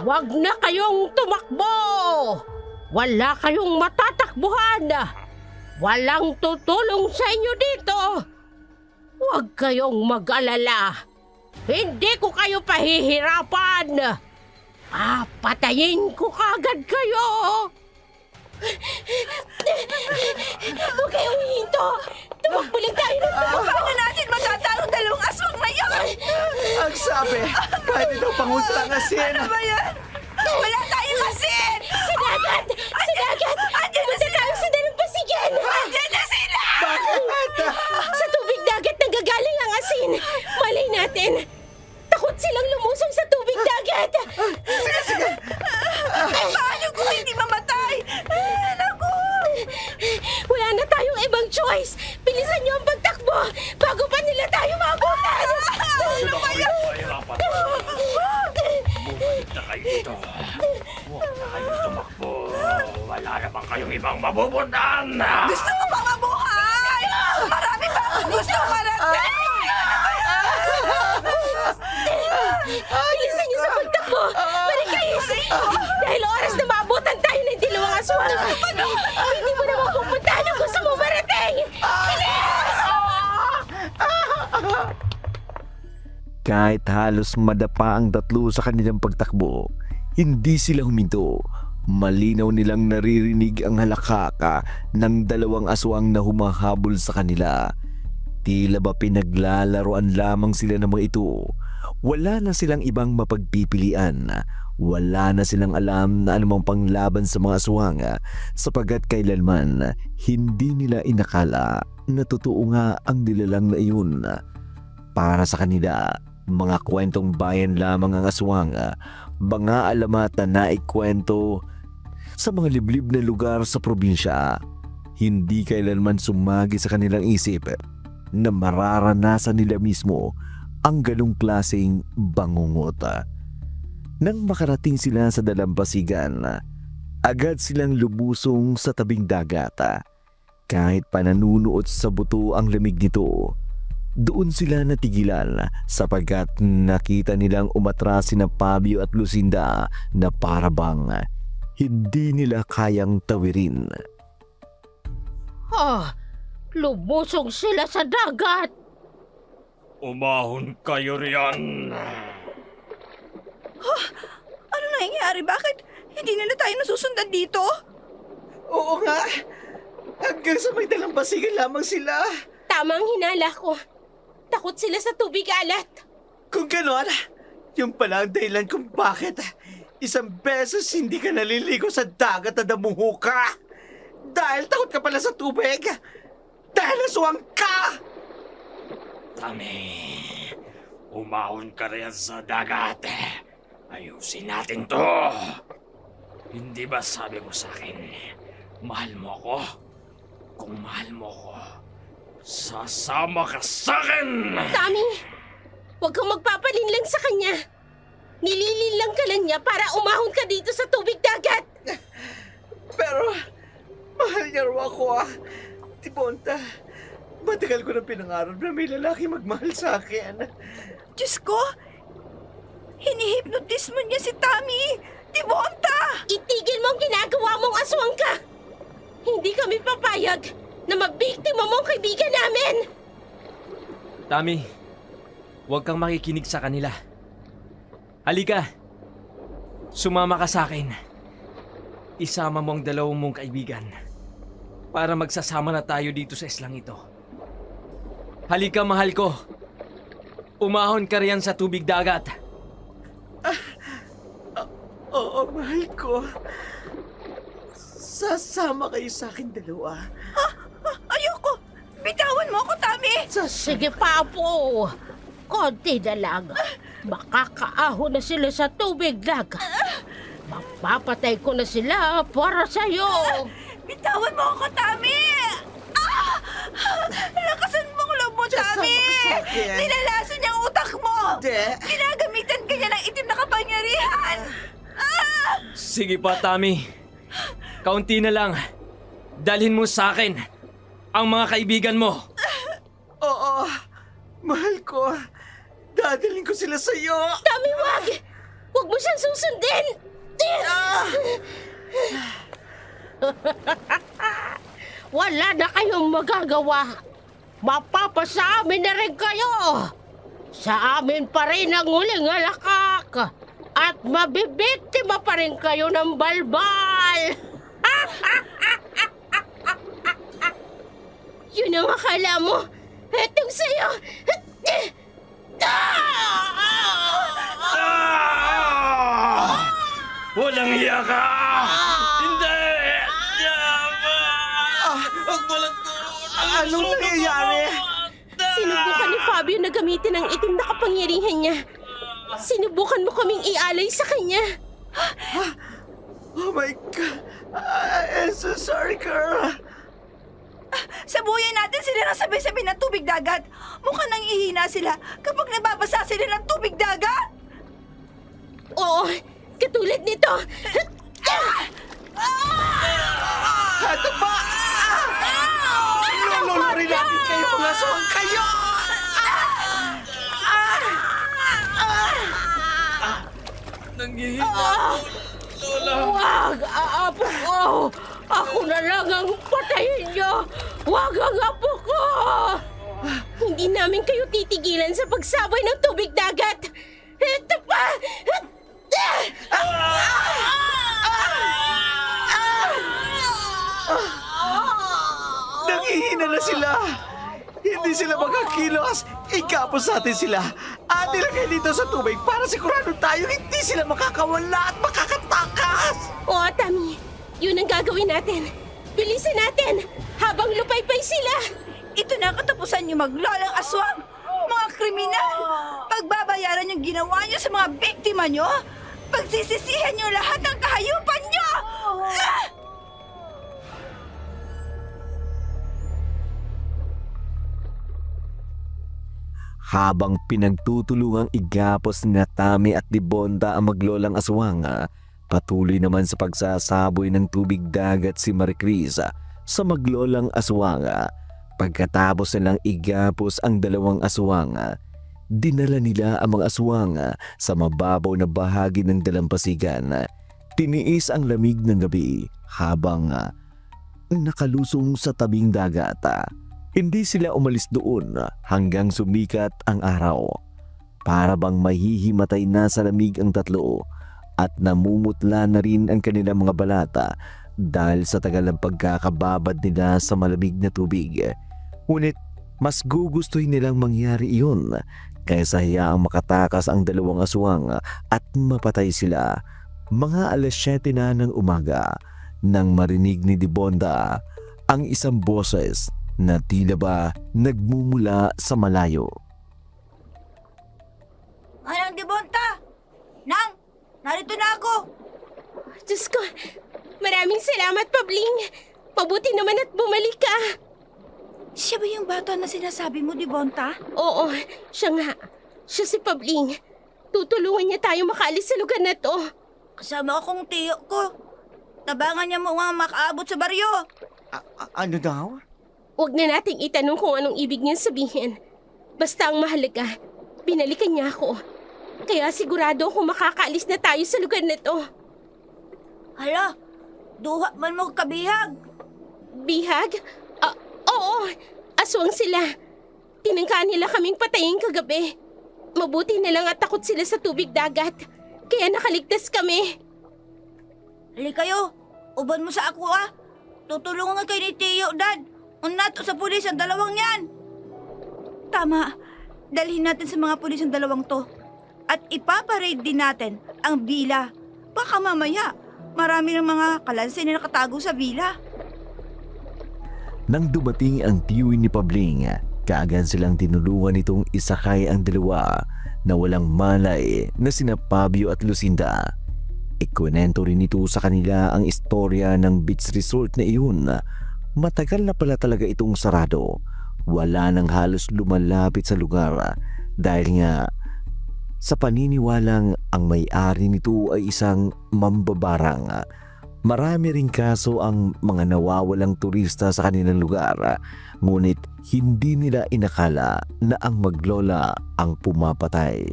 Huwag na kayong tumakbo. Wala kayong matatakbuhan. Walang tutulong sa inyo dito. Huwag kayong mag-alala. Hindi ko kayo pahihirapan. Patayin ko kagad kayo. Huwag kayong hihinto. Tumakbo lang tayo ng Paano natin matatalo dalawang aswang na yun? Ang sabi, pwede daw pangunta ng asin. Ano ba yan? Wala tayong asin! Sa dagat! Sa dagat! Andiyan na Punta sila! tayo sa dalampasigan! Andiyan na sila! Bakit? Sa tubig dagat nanggagaling ang asin! Malay natin! Takot silang lumusong sa tubig dagat! Paano kung hindi mamatay? Naku! Wala na tayong ibang choice! Bilisan niyo ang pagtakbo bago pa nila tayo maabutan! Ano kayo? Bumalik na kayo dito. Huwag na kayong tumakbo. Wala naman kayong ibang mabubutan. Gusto ko pa mabuhay! Marami pa akong gusto marating! Bilisan niyo sa pagtakbo! Balik kayo! Dahil oras na maabutan tayo ng dalawang aswang! Hindi mo na mapupuntahan ang gusto mo marating! Kahit halos madapa ang tatlo sa kanilang pagtakbo, hindi sila huminto. Malinaw nilang naririnig ang halakaka ng dalawang aswang na humahabol sa kanila. Tila ba pinaglalaroan lamang sila ng mga ito. Wala na silang ibang mapagpipilian. Wala na silang alam na anumang panglaban sa mga aswang sapagkat kailanman hindi nila inakala na totoo nga ang nilalang na iyon. Para sa kanila, mga kwentong bayan lamang ang aswang, mga alamat na naikwento sa mga liblib na lugar sa probinsya. Hindi kailanman sumagi sa kanilang isip na mararanasan nila mismo ang ganong klaseng bangungot. Nang makarating sila sa dalampasigan, agad silang lubusong sa tabing dagat. Kahit pananunuot sa buto ang lamig nito, doon sila natigilan sapagkat nakita nilang umatras sina Fabio at Lucinda na parabang hindi nila kayang tawirin. Lumusong sila sa dagat. Umahon kayo riyan. Ano nangyayari? Bakit hindi nila tayo nasusundan dito? Oo nga. Hanggang sa may dalampasigan lamang sila. Tama ang hinala ko. Takot sila sa tubig alat. Kung ganon, yung pala ang dahilan kung bakit isang beses hindi ka naliligo sa dagat na damuho ka. Dahil takot ka pala sa tubig. Dahil aswang ka! Tami, umahon ka riyan sa dagat. Ayusin natin to. Hindi ba sabi mo sa akin, mahal mo ako? Kung mahal mo ako, sasama ka sa akin! Tommy, huwag kang magpapalinlang sa kanya. Nililinlang ka lang niya para umahon ka dito sa tubig dagat. Pero, mahal niya raw ako Tibonta, matagal ko na pinangarap na may lalaki magmahal sa akin. Diyos ko! Hinihipnotis mo niya si Tommy! Tibonta! Itigil mo ang ginagawa mong aswang ka. Hindi kami papayag na mabiktima mo ang kaibigan namin! Tami, huwag kang makikinig sa kanila. Halika, sumama ka sa akin. Isama mo ang dalawang mong kaibigan para magsasama na tayo dito sa islang ito. Halika, mahal ko. Umahon ka riyan sa tubig dagat. Oo, mahal ko. Sasama kayo sa akin dalawa. Ayoko! Bitawan mo ako, Tami! Sige, Papo. Konti na lang. Makakaahon na sila sa tubig dagat. Mapapatay ko na sila para sa'yo. Bitawan mo ako, Tami! Lakasan mong loob mo, Sasama Tami! ka sa akin. Nilalason niya ang utak mo! Hindi. Ginagamitan ka niya ng itim na kapangyarihan! Sige pa, Tami. Kaunti na lang. Dalhin mo sa akin ang mga kaibigan mo. Oo, mahal ko. Dadalhin ko sila sa'yo. Tami, wag! Huwag mo siyang susundin! Wala na kayong magagawa. Mapapasa amin na rin kayo. Sa amin pa rin ang huling halakak. At mabibiktima pa rin kayo ng balbal. Yun ang akala mo! Etong sa'yo! Walang hiya ka! Hindi! Huwag mo lang to! Anong nangyayari? Sinubukan ni Fabio na gamitin ang itim na kapangyarihan niya. Sinubukan mo kaming ialay sa kanya. Oh my God. I'm so sorry, girl. Sabuyan natin sila ng sabay-sabay ng tubig dagat. Mukhang nangihina sila kapag nababasa sila ng tubig dagat. Oo, katulad nito. Ano ba? Lulunurin natin kayo, mga aswang kayo! Nanghihina ako, Lola. Wag, apo ko. Ako na lang ang patayin niyo. Wag ang apo ko. Hindi namin kayo titigilan sa pagsabay ng tubig dagat. Ito pa! Nangihina na sila! Hindi sila makakilos! Ikapos natin sila! At ilagay dito sa tubig para sigurado tayo hindi sila makakawala at makakatakas! Oo, Tami. Yun ang gagawin natin. Bilisan natin habang lupaypay sila. Ito na ang katapusan niyo maglalang aswang. Mga kriminal! Pagbabayaran yung ginawa niyo sa mga biktima niyo. Pagsisisihan niyo lahat ng kahayupan niyo! Habang pinagtutulungang igapos ni Tami at Dibonda ang maglolang aswang, patuloy naman sa pagsasaboy ng tubig dagat si Maricris sa maglolang aswang. Pagkatapos nilang igapos ang dalawang aswang, dinala nila ang mga aswang sa mababaw na bahagi ng dalampasigan. Tiniis ang lamig ng gabi habang nakalusong sa tabing dagat. Hindi sila umalis doon hanggang sumikat ang araw. Para bang mahihimatay na sa lamig ang tatlo at namumutla na rin ang kanilang mga balata dahil sa tagal ng pagkakababad nila sa malamig na tubig. Ngunit mas gugustuhin nilang mangyari iyon kaysa hayaang makatakas ang dalawang aswang at mapatay sila. Mga 7:00 na ng umaga nang marinig ni Dibonda ang isang boses na tila ba nagmumula sa malayo. Manang Dibonta! Nang! Narito na ako! Diyos ko, maraming salamat, Pabling. Pabuti naman at bumalik ka. Siya ba yung bata na sinasabi mo, Dibonta? Oo, siya nga. Siya si Pabling. Tutulungan niya tayo makaalis sa lugar na to. Kasama akong tiyo ko. Tabangan niya mo nga makaabot sa baryo. Ano daw? Huwag na nating itanong kung anong ibig niyang sabihin. Basta ang mahalaga, binalikan niya ako. Kaya sigurado akong makakaalis na tayo sa lugar na to. Hala, duha man mo kabihag. Bihag? Oo, aswang sila. Tinangka nila kaming patayin kagabi. Mabuti na lang at takot sila sa tubig dagat. Kaya nakaligtas kami. Halika kayo, uban mo sa ako Tutulungan kayo ni Tio, Dad. Unato sa pulis ang dalawang yan. Tama, dalhin natin sa mga pulis ang dalawang to. At ipaparade din natin ang villa. Baka mamaya, marami ng mga kalansi na nakatago sa villa. Nang dumating ang tiyuin ni Pabling, kaagad silang tinulungan nitong isakay ang dalawa na walang malay na sina Fabio at Lucinda. Ikwento rin ito sa kanila ang istorya ng beach resort na iyon. Matagal na pala talaga itong sarado. Wala nang halos lumalapit sa lugar dahil nga sa paniniwalang ang may-ari nito ay isang mambabarang. Marami ring kaso ang mga nawawalang turista sa kanilang lugar, ngunit hindi nila inakala na ang maglola ang pumapatay.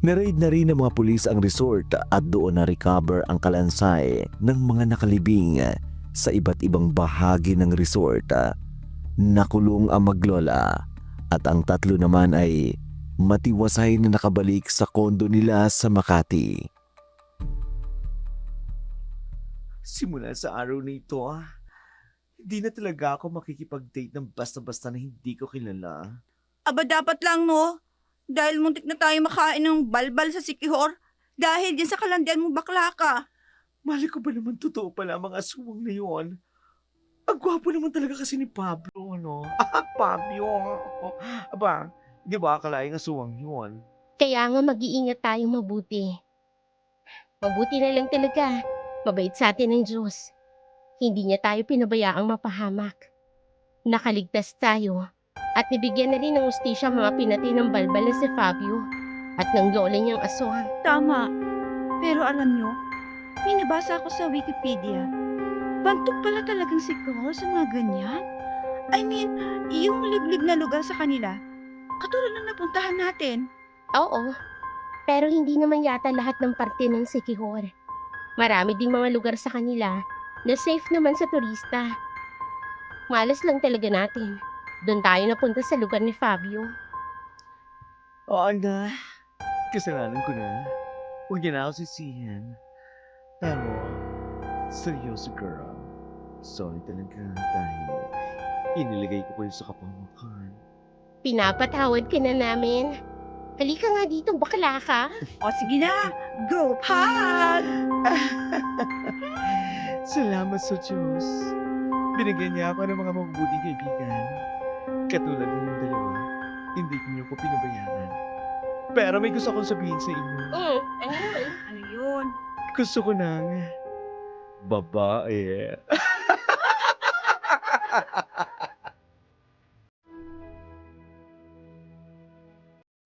Naraid na rin ng mga pulis ang resort at doon na-recover ang kalansay ng mga nakalibing sa iba't ibang bahagi ng resort. Nakulong ang maglola at ang tatlo naman ay matiwasay na nakabalik sa kondo nila sa Makati. Simula sa araw na ito, hindi na talaga ako makikipag-date ng basta-basta na hindi ko kilala. Aba dapat lang no, dahil muntik na tayo makain ng balbal sa Sikihor dahil din sa kalandian mo bakla ka. Mali ko ba naman totoo pala ang mga aswang na yun? Ang gwapo naman talaga kasi ni Pablo, no? Pablo! Aba, di ba akalaing aswang yun? Kaya nga mag-iingat tayo mabuti. Mabuti na lang talaga. Mabait sa atin ng Diyos. Hindi niya tayo pinabayaang mapahamak. Nakaligtas tayo at nabigyan na rin ng ustisya mga pinatay ng balbal na si Fabio at ng lola niyang aswang. Tama, pero alam nyo, may nabasa ako sa Wikipedia. Bantog pala talagang Sikihor sa mga ganyan. I mean, yung liblib na lugar sa kanila, katulad ng napuntahan natin. Oo, pero hindi naman yata lahat ng parte ng Sikihor. Marami ding mga lugar sa kanila na safe naman sa turista. Malas lang talaga natin. Doon tayo napunta sa lugar ni Fabio. Oo na, kasalanan ko na. Huwag niya na ako sisihan. Pero, seryoso girl, sorry talaga dahil inilagay ko kayo sa kapamakan. Pinapatawad ka na namin. Halika nga dito, bakla ka. O sige na, go hug! Salamat sa Diyos. Binigyan niya ako ng mga mabubuting kaibigan. Katulad ninyong dalawa, hindi niyo ko pinabayaan. Pero may gusto kong sabihin sa inyo. Ano? Ano yun? Gusto ko ng babae.